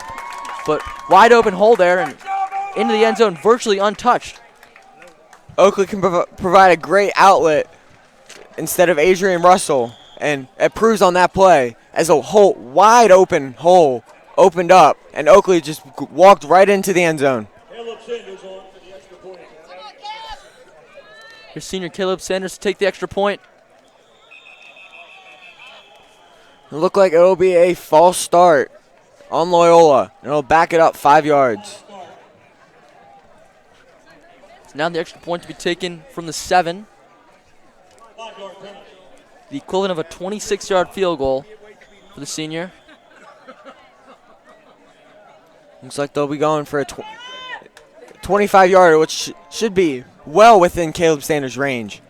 But wide open hole there and into the end zone, virtually untouched. Oakley can provide a great outlet instead of Adrian Russell, and it proves on that play as a wide open hole opened up, and Oakley just walked right into the end zone. Your senior Caleb Sanders to take the extra point. It looked like it'll be a false start on Loyola, and it'll back it up 5 yards. So now the extra point to be taken from the 7. The equivalent of a 26-yard field goal for the senior. Looks like they'll be going for a 25-yarder, which should be well within Caleb Sanders' range.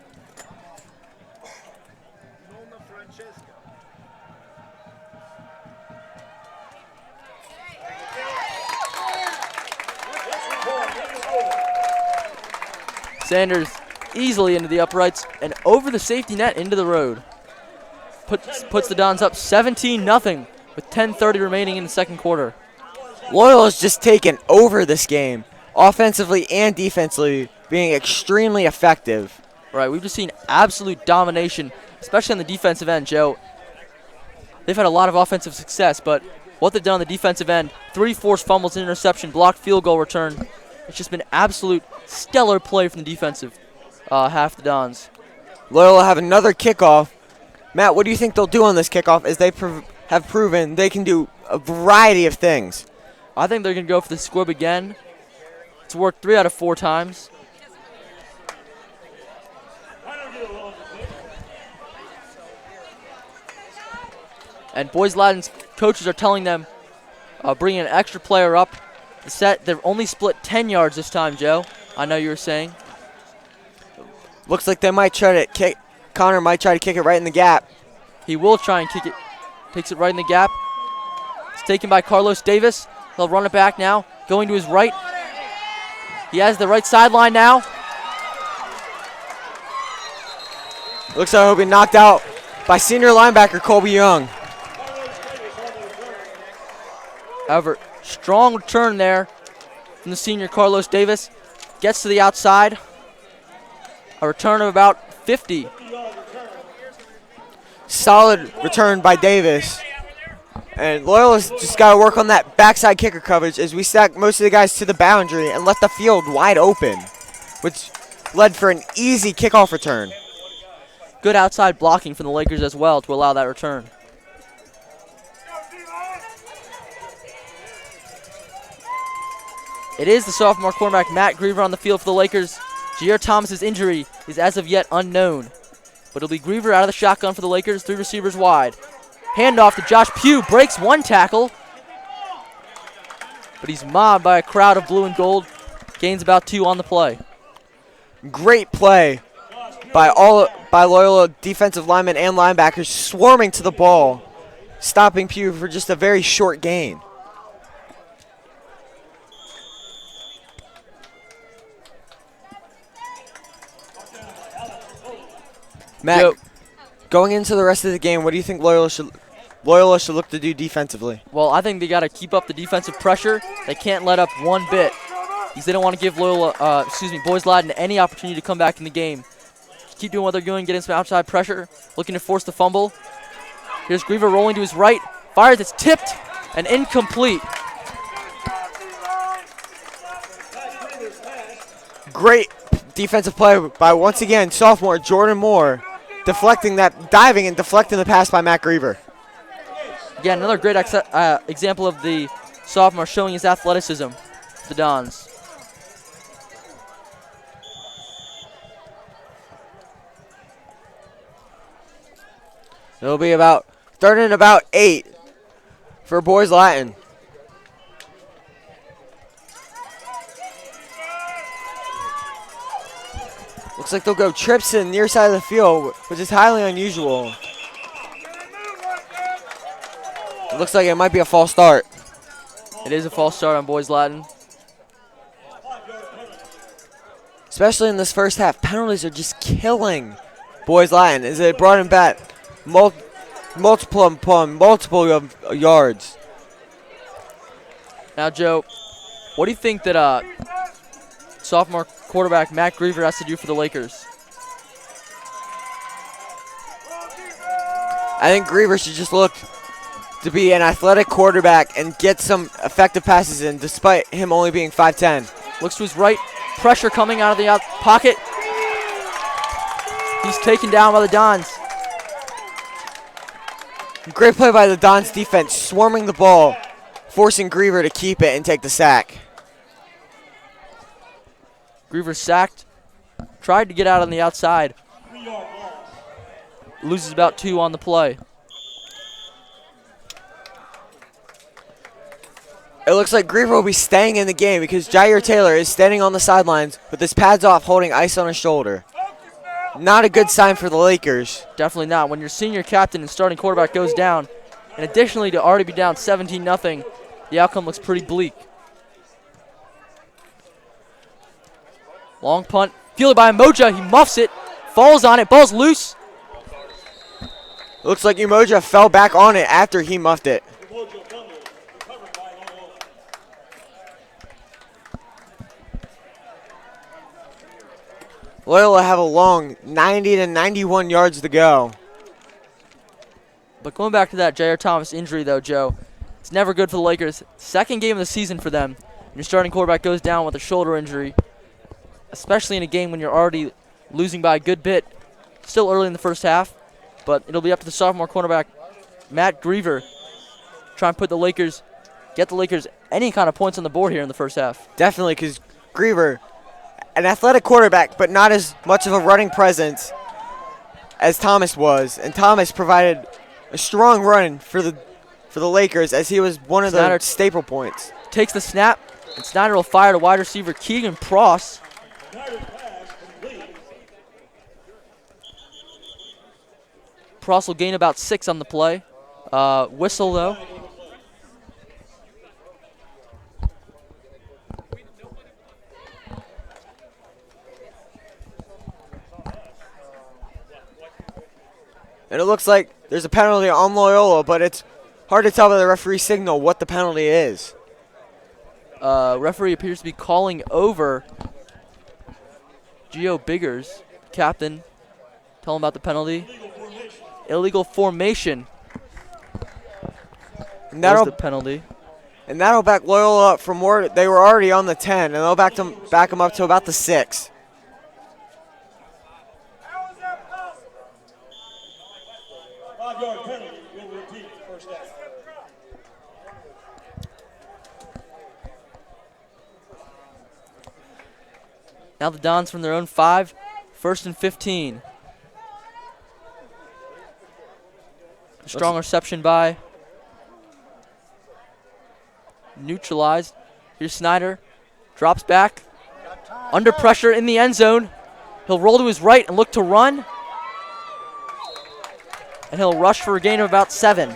Sanders easily into the uprights and over the safety net into the road. Puts the Dons up 17-0 with 10:30 remaining in the second quarter. Loyola's just taken over this game, offensively and defensively, being extremely effective. Right, we've just seen absolute domination, especially on the defensive end, Joe. They've had a lot of offensive success, but what they've done on the defensive end, 3 forced fumbles, an interception, blocked field goal return. It's just been absolute stellar play from the defensive half of the Dons. Loyola have another kickoff. Matt, what do you think they'll do on this kickoff, as they have proven they can do a variety of things? I think they're going to go for the squib again. It's worked 3 out of 4 times. And Boys Latin's coaches are telling them, bring an extra player up. The set, they've only split 10 yards this time, Joe. I know you were saying. Looks like they might try to kick. Connor might try to kick it right in the gap. He will try and kick it. Takes it right in the gap. It's taken by Carlos Davis. He'll run it back now. Going to his right. He has the right sideline now. Looks like he'll be knocked out by senior linebacker Colby Young. However, strong return there from the senior Carlos Davis. Gets to the outside. A return of about 50. Solid return by Davis. And Loyola's just got to work on that backside kicker coverage as we stack most of the guys to the boundary and left the field wide open, which led for an easy kickoff return. Good outside blocking from the Lakers as well to allow that return. It is the sophomore cornerback Matt Griever on the field for the Lakers. Jair Thomas's injury is as of yet unknown. But it'll be Griever out of the shotgun for the Lakers, 3 receivers wide. Handoff to Josh Pugh, breaks 1 tackle. But he's mobbed by a crowd of blue and gold. Gains about 2 on the play. Great play by Loyola defensive linemen and linebackers swarming to the ball, stopping Pugh for just a very short gain. Matt, Yo. going into the rest of the game, what do you think Loyola should look to do defensively? Well, I think they got to keep up the defensive pressure. They can't let up one bit. Because they don't want to give Boys Latin any opportunity to come back in the game. Keep doing what they're doing, getting some outside pressure, looking to force the fumble. Here's Griever rolling to his right, fires, it's tipped and incomplete. Great defensive play by, once again, sophomore Jordan Moore, diving and deflecting the pass by Matt Griever. Again, another great example of the sophomore showing his athleticism, the Dons. It'll be about 3rd and about 8 for Boys Latin. Looks like they'll go trips in near side of the field, which is highly unusual. It looks like it might be a false start. It is a false start on Boys Latin. Especially in this first half, penalties are just killing Boys Latin as they brought him back multiple yards. Now, Joe, what do you think that sophomore quarterback Matt Griever has to do for the Lakers? I think Griever should just look to be an athletic quarterback and get some effective passes in, despite him only being 5'10". Looks to his right, pressure coming out of the pocket. He's taken down by the Dons. Great play by the Dons defense, swarming the ball, forcing Griever to keep it and take the sack. Griever sacked, tried to get out on the outside. Loses about 2 on the play. It looks like Griever will be staying in the game because Jair Taylor is standing on the sidelines with his pads off, holding ice on his shoulder. Not a good sign for the Lakers. Definitely not. When your senior captain and starting quarterback goes down, and additionally to already be down 17-0, the outcome looks pretty bleak. Long punt, fielded by Moja. He muffs it, falls on it, ball's loose. Looks like Umoja fell back on it after he muffed it. Loyola have a long 90 to 91 yards to go. But going back to that Jair Thomas injury, though, Joe, it's never good for the Lakers. Second game of the season for them. Your starting quarterback goes down with a shoulder injury, especially in a game when you're already losing by a good bit. Still early in the first half, but it'll be up to the sophomore cornerback, Matt Griever, try and get the Lakers any kind of points on the board here in the first half. Definitely, because Griever, an athletic quarterback, but not as much of a running presence as Thomas was. And Thomas provided a strong run for the Lakers as he was one of the staple points. Takes the snap, and Snyder will fire to wide receiver Keegan Pross. Pross will gain about 6 on the play. Whistle, though. And it looks like there's a penalty on Loyola, but it's hard to tell by the referee signal what the penalty is. Referee appears to be calling over Gio Biggers, captain. Tell him about the penalty. Illegal formation. And that'll the penalty. And that'll back Loyola up from where they were already on the 10, and they'll back them up to about the 6. Penalty will repeat first down. Now the Dons from their own 5, 1st and 15. Strong reception by neutralized. Here's Snyder. Drops back. Under pressure in the end zone. He'll roll to his right and look to run. And he'll rush for a gain of about 7.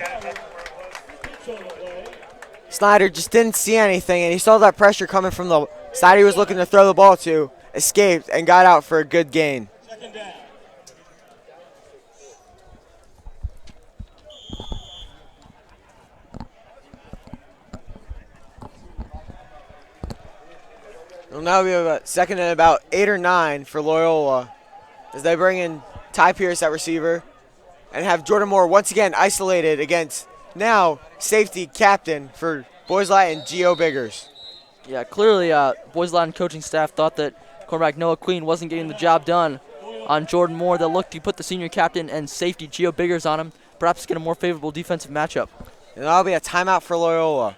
Snyder just didn't see anything, and he saw that pressure coming from the side he was looking to throw the ball to, escaped, and got out for a good gain. Second down. It'll now be about second and about 8 or 9 for Loyola as they bring in Ty Pierce at receiver and have Jordan Moore once again isolated against now safety captain for Boys Latin, Gio Biggers. Yeah, clearly Boys Latin coaching staff thought that quarterback Noah Queen wasn't getting the job done on Jordan Moore. They'll look to put the senior captain and safety Gio Biggers on him, perhaps get a more favorable defensive matchup. And that'll be a timeout for Loyola.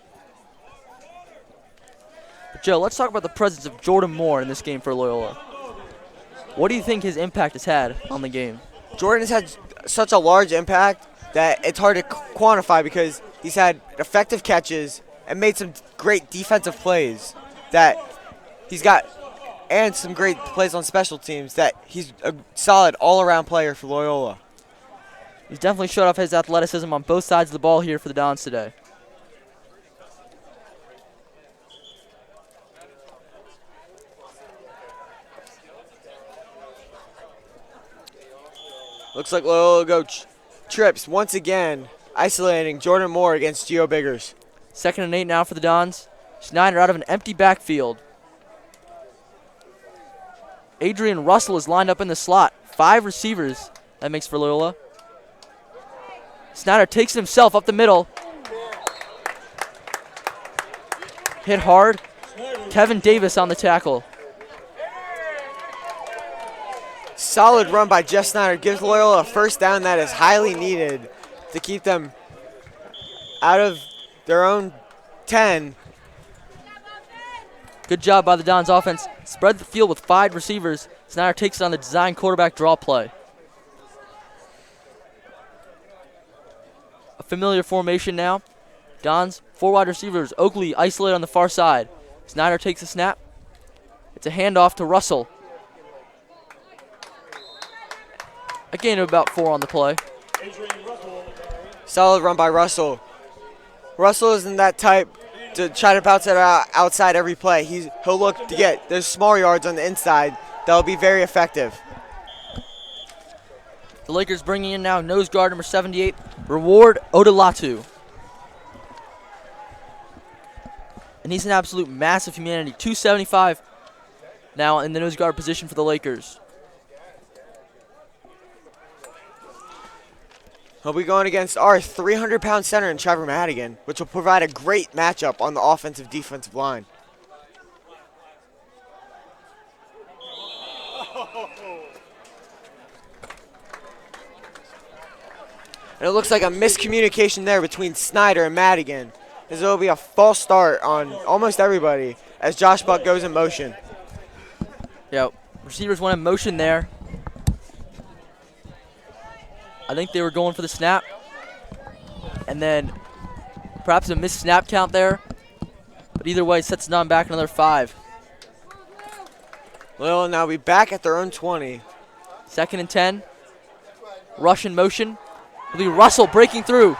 But Joe, let's talk about the presence of Jordan Moore in this game for Loyola. What do you think his impact has had on the game? Jordan has had such a large impact that it's hard to quantify because he's had effective catches and made some great defensive plays that he's got, and some great plays on special teams that he's a solid all-around player for Loyola. He's definitely showed off his athleticism on both sides of the ball here for the Dons today. Looks like Loyola go trips once again, isolating Jordan Moore against Gio Biggers. 2nd and 8 now for the Dons. Snyder out of an empty backfield. Adrian Russell is lined up in the slot. 5 receivers that makes for Loyola. Snyder takes it himself up the middle. Hit hard. Kevin Davis on the tackle. Solid run by Jeff Snyder gives Loyola a first down that is highly needed to keep them out of their own 10. Good job by the Dons offense. Spread the field with 5 receivers. Snyder takes it on the design quarterback draw play. A familiar formation now. Dons, 4 wide receivers. Oakley isolated on the far side. Snyder takes a snap. It's a handoff to Russell. A gain of about 4 on the play. Solid run by Russell. Russell isn't that type to try to bounce it out outside every play. He'll look to get those small yards on the inside that'll be very effective. The Lakers bringing in now nose guard number 78, Reward Odolatu. And he's an absolute mass of humanity. 275 now in the nose guard position for the Lakers. He'll be going against our 300-pound center in Trevor Madigan, which will provide a great matchup on the offensive-defensive line. And it looks like a miscommunication there between Snyder and Madigan, as there will be a false start on almost everybody as Josh Buck goes in motion. Yeah, receivers went in motion there. I think they were going for the snap. And then perhaps a missed snap count there. But either way, sets Don back another 5. Loyola now be back at their own 20. 2nd and 10. Rush in motion. It'll be Russell breaking through.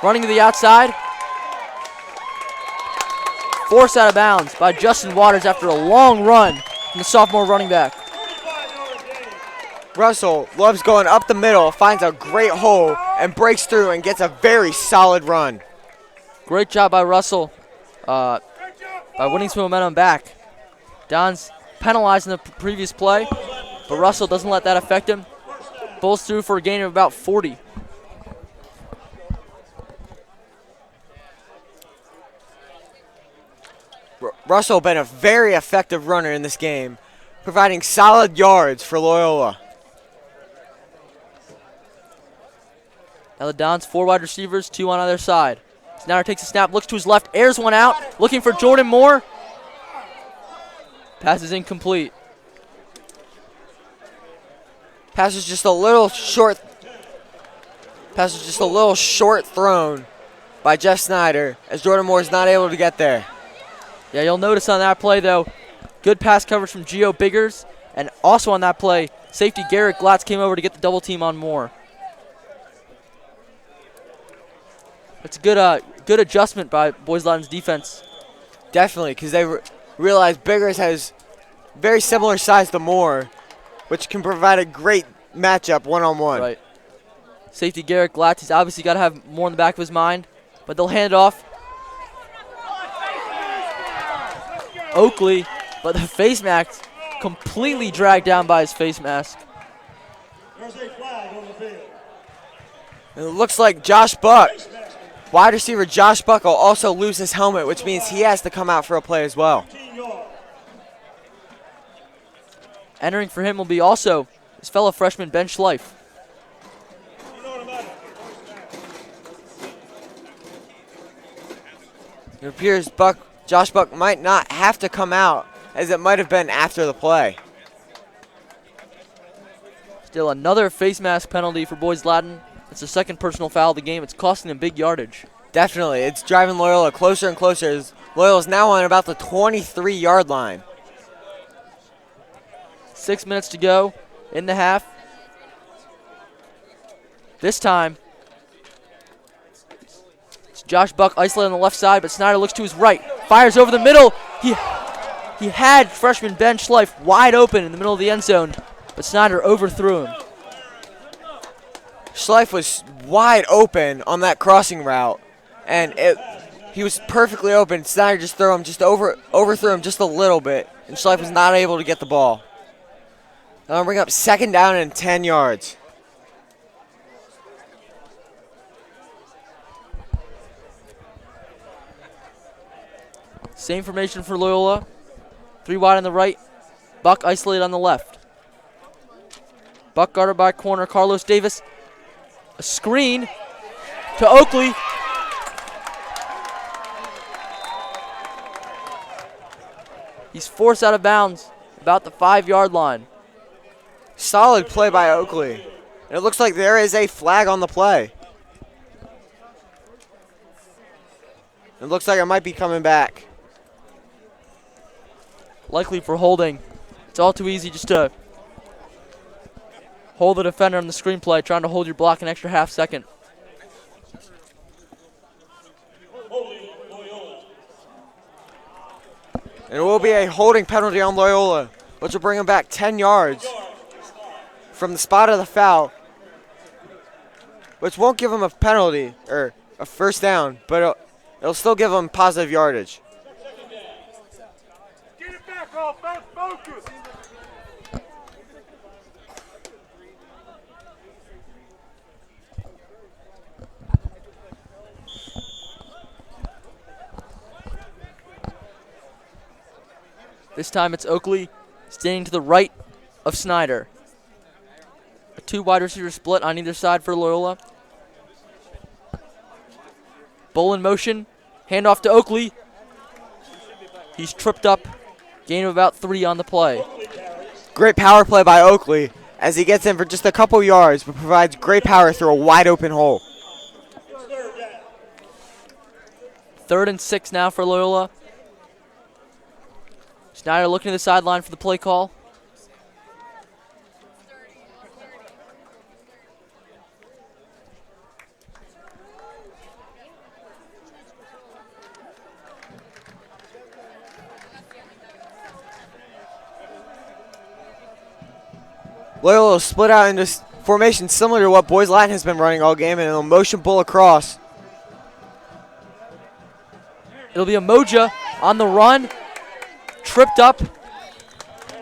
Running to the outside. Forced out of bounds by Justin Waters after a long run from the sophomore running back. Russell loves going up the middle, finds a great hole, and breaks through and gets a very solid run. Great job by Russell by winning some momentum back. Don's penalized in the previous play, but Russell doesn't let that affect him. Pulls through for a gain of about 40. Russell been a very effective runner in this game, providing solid yards for Loyola. Now the Dons, 4 wide receivers, 2 on either side. Snyder takes a snap, looks to his left, airs one out, looking for Jordan Moore. Pass is incomplete. Pass was just a little short. Pass was just a little short thrown by Jeff Snyder as Jordan Moore is not able to get there. Yeah, you'll notice on that play, though, good pass coverage from Gio Biggers. And also on that play, safety Garrett Glatz came over to get the double team on Moore. It's a good adjustment by Boys Lattin's defense. Definitely, because they realize Biggers has very similar size to Moore, which can provide a great matchup one-on-one. Right. Safety Garrett Glatz, he's obviously got to have more in the back of his mind, but they'll hand it off. Oakley, but the face mask completely dragged down by his face mask. There's a flag on the field. And it looks like Josh Buck, wide receiver Josh Buck, will also lose his helmet, which means he has to come out for a play as well. 15 yards. Entering for him will be also his fellow freshman Ben Schleif. You know what about it? It appears Josh Buck might not have to come out, as it might have been after the play. Still another face mask penalty for Boys Lattin. It's the second personal foul of the game. It's costing them big yardage. Definitely, it's driving Loyola closer and closer, as Loyola's now on about the 23-yard line. 6 minutes to go in the half. This time, it's Josh Buck isolated on the left side, but Snyder looks to his right. Fires over the middle. He had freshman Ben Schleif wide open in the middle of the end zone, but Snyder overthrew him. Schleif was wide open on that crossing route, and he was perfectly open. Snyder just overthrew him just a little bit, and Schleif was not able to get the ball. Now bring up 2nd down and 10 yards. Same formation for Loyola. 3 wide on the right. Buck isolated on the left. Buck guarded by corner Carlos Davis. A screen to Oakley. He's forced out of bounds about the 5-yard line. Solid play by Oakley. And it looks like there is a flag on the play. It looks like it might be coming back. Likely for holding. It's all too easy just to hold the defender on the screenplay, trying to hold your block an extra half second. And it will be a holding penalty on Loyola, which will bring him back 10 yards from the spot of the foul, which won't give him a penalty or a first down, but it'll still give him positive yardage. Get it back, offense. Focus. This time it's Oakley standing to the right of Snyder. A 2 wide receiver split on either side for Loyola. Bull in motion. Handoff to Oakley. He's tripped up. Gain of about 3 on the play. Great power play by Oakley as he gets in for just a couple yards, but provides great power through a wide open hole. 3rd and 6 now for Loyola. Snyder looking to the sideline for the play call. Loyola will split out into formation similar to what Boys Latin has been running all game, and it'll motion bull across. It'll be a Moja on the run. Tripped up.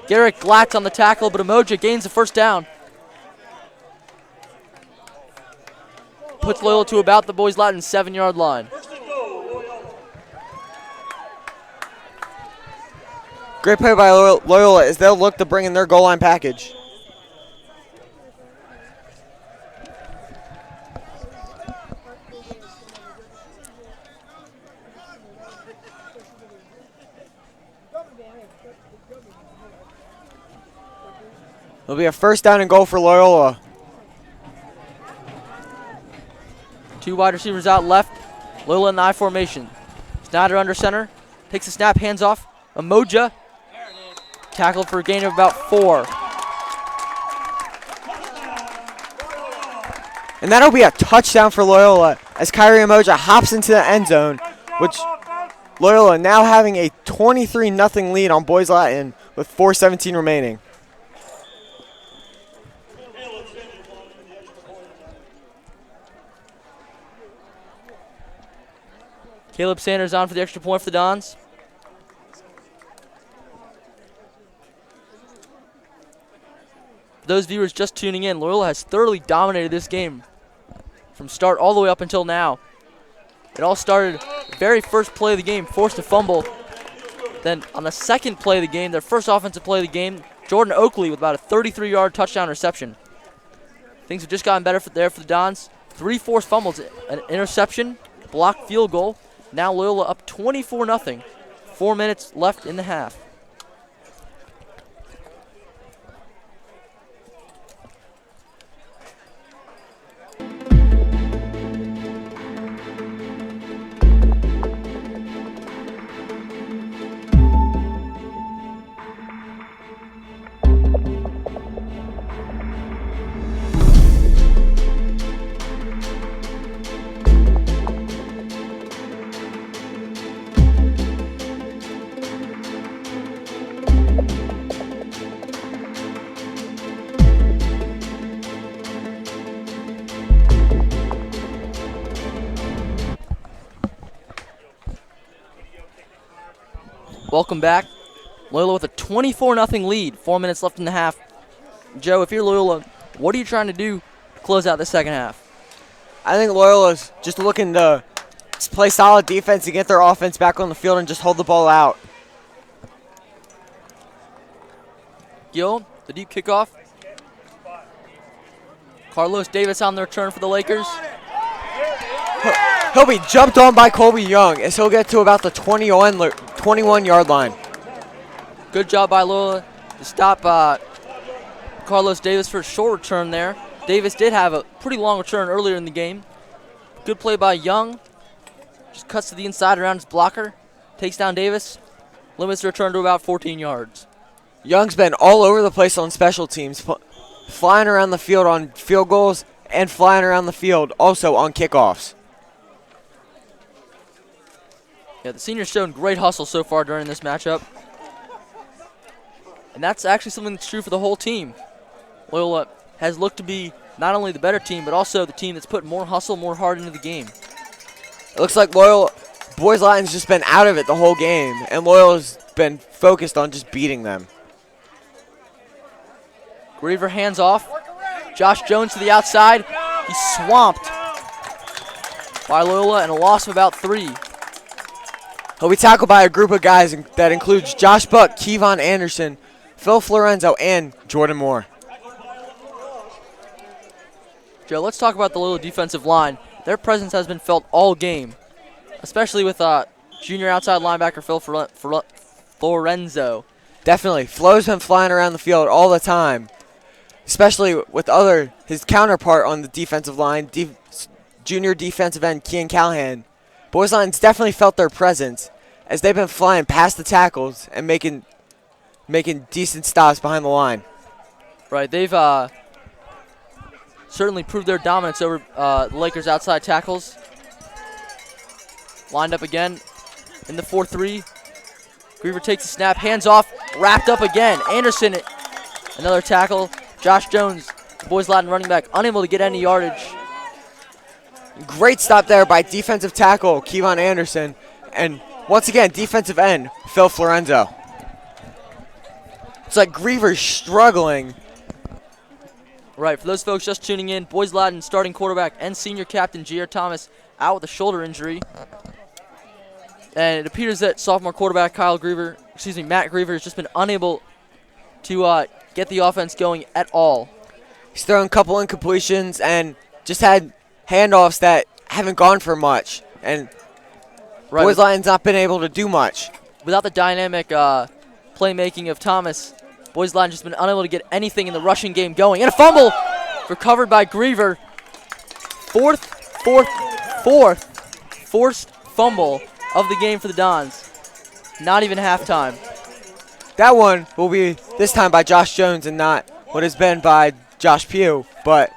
Garrett Glatz on the tackle, but Emoja gains the first down. Puts Loyola to about the Boys Latin 7-yard line. Great play by Loyola as they'll look to bring in their goal line package. It'll be a first down and goal for Loyola. 2 wide receivers out left. Loyola in the I formation. Snyder under center. Takes the snap, hands off. Emoja. Tackled for a gain of about 4. And that'll be a touchdown for Loyola as Kyrie Emoja hops into the end zone, which Loyola now having a 23-0 lead on Boys Latin with 4:17 remaining. Caleb Sanders on for the extra point for the Dons. For those viewers just tuning in, Loyola has thoroughly dominated this game from start all the way up until now. It all started very first play of the game, forced a fumble. Then on the second play of the game, their first offensive play of the game, Jordan Oakley with about a 33-yard touchdown reception. Things have just gotten better for the Dons. 3 forced fumbles, an interception, blocked field goal. Now Loyola up 24-0. 4 minutes left in the half. Welcome back. Loyola with a 24-0 lead. 4 minutes left in the half. Joe, if you're Loyola, what are you trying to do to close out the second half? I think Loyola's just looking to play solid defense and get their offense back on the field and just hold the ball out. Gil, the deep kickoff. Carlos Davis on the return for the Lakers. He'll be jumped on by Colby Young as he'll get to about the 21-yard line. Good job by Loyola to stop Carlos Davis for a short return there. Davis did have a pretty long return earlier in the game. Good play by Young. Just cuts to the inside around his blocker. Takes down Davis. Limits the return to about 14 yards. Young's been all over the place on special teams, flying around the field on field goals and flying around the field also on kickoffs. Yeah, the senior's shown great hustle so far during this matchup. And that's actually something that's true for the whole team. Loyola has looked to be not only the better team, but also the team that's put more hustle, more heart into the game. It looks like Loyola, Boys Latin's just been out of it the whole game, and Loyola's been focused on just beating them. Griever hands off. Josh Jones to the outside. He's swamped by Loyola and a loss of about 3. He'll be tackled by a group of guys that includes Josh Buck, Kevon Anderson, Phil Florenzo, and Jordan Moore. Joe, let's talk about the Loyola defensive line. Their presence has been felt all game, especially with junior outside linebacker Phil Florenzo. Definitely. Flo's been flying around the field all the time, especially with his counterpart on the defensive line, junior defensive end Kean Callahan. Boys Latin's definitely felt their presence as they've been flying past the tackles and making decent stops behind the line. Right, they've certainly proved their dominance over the Lakers' outside tackles. Lined up again in the 4-3. Griever takes the snap, hands off, wrapped up again. Anderson, another tackle. Josh Jones, the Boys Latin running back, unable to get any yardage. Great stop there by defensive tackle Kevon Anderson, and once again defensive end Phil Florenzo. It's like Griever's struggling. Right, for those folks just tuning in, Boys Latin starting quarterback and senior captain J.R. Thomas out with a shoulder injury. And it appears that sophomore quarterback Matt Griever has just been unable to get the offense going at all. He's thrown a couple incompletions and just had handoffs that haven't gone for much, and right, Boys Latin's not been able to do much. Without the dynamic playmaking of Thomas, Boys Latin just been unable to get anything in the rushing game going. And a fumble recovered by Griever. Fourth forced fumble of the game for the Dons. Not even halftime. That one will be this time by Josh Jones and not what has been by Josh Pugh. But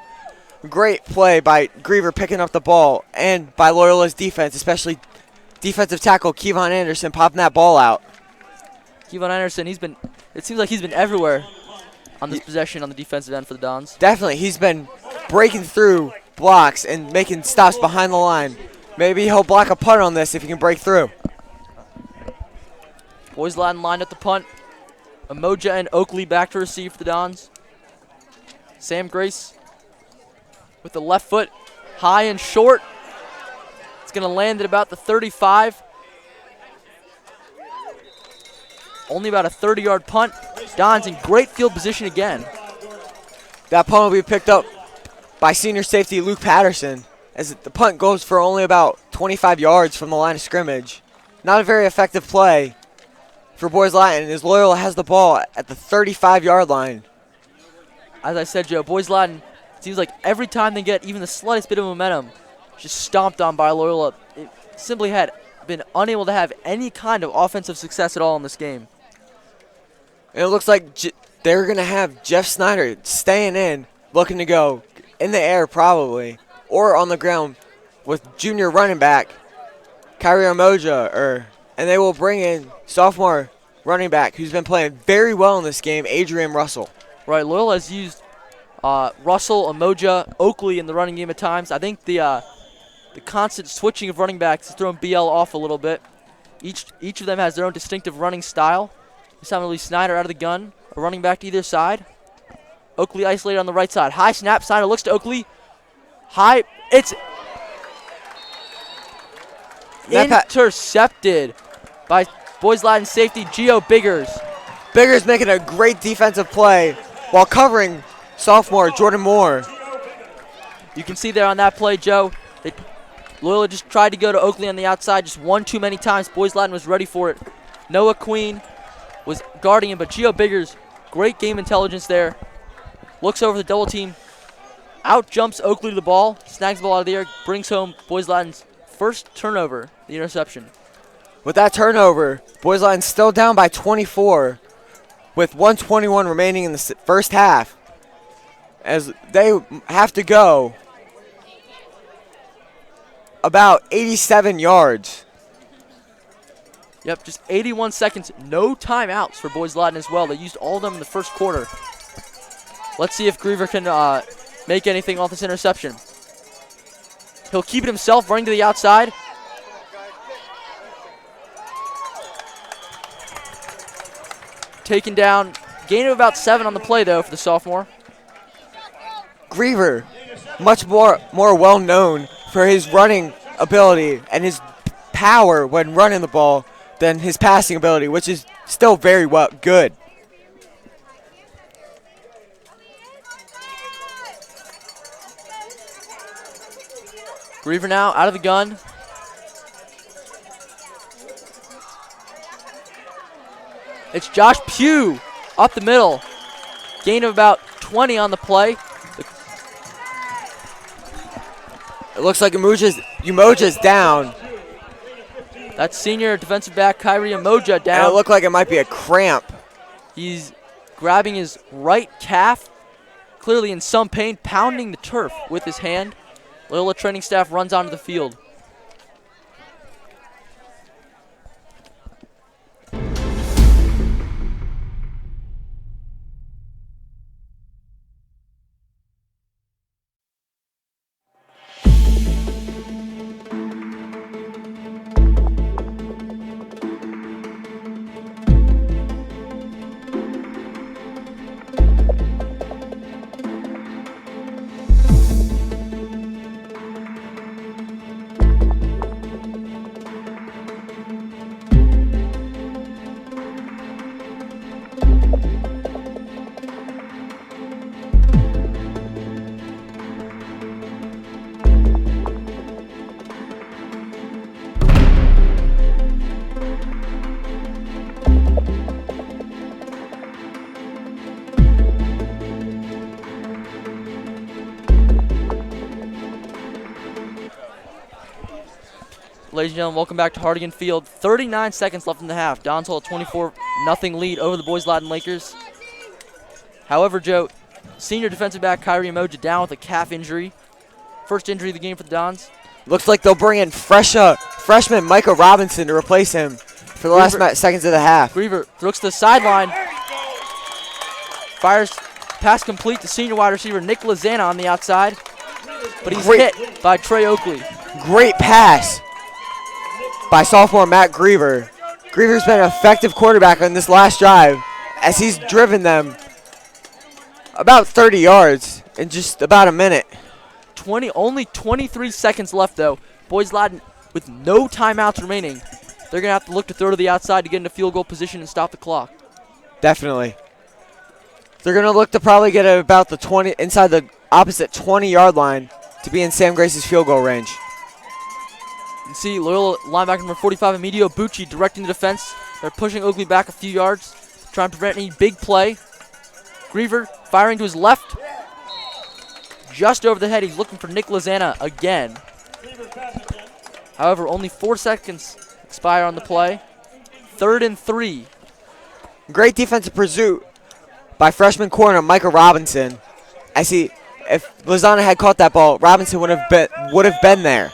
great play by Griever picking up the ball and by Loyola's defense, especially defensive tackle Kevon Anderson popping that ball out. Kevon Anderson, it seems like he's been everywhere on this possession on the defensive end for the Dons. Definitely, he's been breaking through blocks and making stops behind the line. Maybe he'll block a punt on this if he can break through. Boys Latin lined up the punt. Emoja and Oakley back to receive for the Dons. Sam Grace with the left foot, high and short. It's going to land at about the 35. Only about a 30-yard punt. Dons in great field position again. That punt will be picked up by senior safety Luke Patterson, as the punt goes for only about 25 yards from the line of scrimmage. Not a very effective play for Boys Latin, as Loyola has the ball at the 35-yard line. As I said, Joe, Boys Latin, it seems like every time they get even the slightest bit of momentum, just stomped on by Loyola. It simply had been unable to have any kind of offensive success at all in this game. And it looks like they're going to have Jeff Snyder staying in, looking to go in the air probably, or on the ground with junior running back Kyrie Omoja, and they will bring in sophomore running back who's been playing very well in this game, Adrian Russell. Right, Loyola has used Russell, Omoja, Oakley in the running game at times. I think the constant switching of running backs has thrown BL off a little bit. Each of them has their own distinctive running style. This time it'll be Snyder out of the gun, a running back to either side. Oakley isolated on the right side. High snap, Snyder looks to Oakley. High, it's intercepted by Boys Latin safety Gio Biggers. Biggers making a great defensive play while covering sophomore Jordan Moore. You can see there on that play, Joe, Loyola just tried to go to Oakley on the outside just one too many times. Boys Latin was ready for it. Noah Queen was guarding him, but Gio Biggers, great game intelligence there. Looks over the double team, out jumps Oakley to the ball, snags the ball out of the air, brings home Boys Latin's first turnover, the interception. With that turnover, Boys Latin still down by 24 with 1:21 remaining in the first half, as they have to go about 87 yards. Yep, just 81 seconds, no timeouts for Boys Latin as well. They used all of them in the first quarter. Let's see if Griever can make anything off this interception. He'll keep it himself, running to the outside. Taken down, gain of about 7 on the play though for the sophomore. Griever, much more well known for his running ability and his power when running the ball than his passing ability, which is still very good. Griever now out of the gun. It's Josh Pugh up the middle. Gain of about 20 on the play. It looks like Umoja's down. That's senior defensive back Kyrie Emoja down. And it looked like it might be a cramp. He's grabbing his right calf, clearly in some pain, pounding the turf with his hand. Loyola training staff runs onto the field. Ladies and gentlemen, welcome back to Hardigan Field. 39 seconds left in the half. Dons hold a 24-0 lead over the Boys Latin Lakers. However, Joe, senior defensive back Kyrie Emoja down with a calf injury. First injury of the game for the Dons. Looks like they'll bring in freshman Micah Robinson to replace him for the last seconds of the half. Griever looks to the sideline. Fires pass complete to senior wide receiver Nick Lozana on the outside. But he's hit by Trey Oakley. Great pass by sophomore Matt Griever. Griever's been an effective quarterback on this last drive as he's driven them about 30 yards in just about a minute. Only 23 seconds left, though. Boys Latin with no timeouts remaining. They're going to have to look to throw to the outside to get into field goal position and stop the clock. Definitely. They're going to look to probably get about the 20 inside the opposite 20-yard line to be in Sam Grace's field goal range. You can see Loyola linebacker number 45, Emilio Bucci, directing the defense. They're pushing Oakley back a few yards, trying to prevent any big play. Griever firing to his left. Just over the head, he's looking for Nick Lozana again. However, only 4 seconds expire on the play. 3rd and 3. Great defensive pursuit by freshman corner Micah Robinson. If Lozana had caught that ball, Robinson would have been there.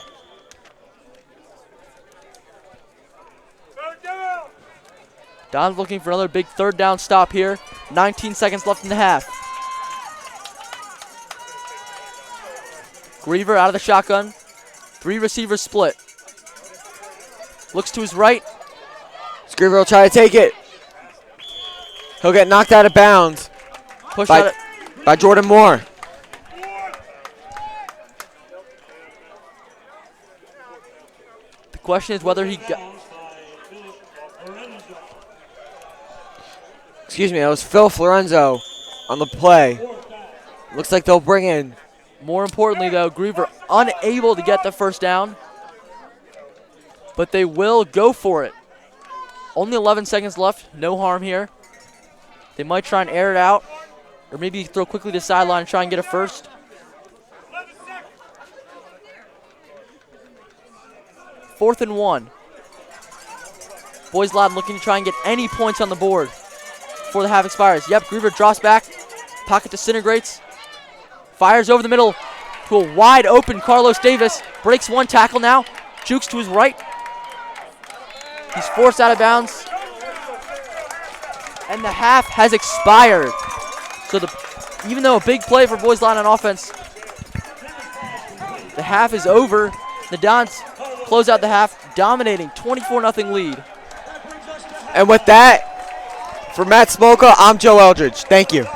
Don's looking for another big 3rd down stop here. 19 seconds left in the half. Griever out of the shotgun. 3 receivers split. Looks to his right. Griever will try to take it. He'll get knocked out of bounds by Jordan Moore. The question is whether he got... Excuse me, that was Phil Florenzo on the play. Looks like they'll bring in. More importantly, though, Griever unable to get the 1st down. But they will go for it. Only 11 seconds left. No harm here. They might try and air it out. Or maybe throw quickly to the sideline and try and get a 1st. 4th and 1. Boys Latin looking to try and get any points on the board before the half expires. Yep, Griever drops back. Pocket disintegrates. Fires over the middle to a wide open Carlos Davis. Breaks 1 tackle now. Jukes to his right. He's forced out of bounds. And the half has expired. So even though a big play for Boys Latin on offense, the half is over. The Dons close out the half, dominating 24-0 lead. And with that, for Matt Smolka, I'm Joe Eldridge. Thank you.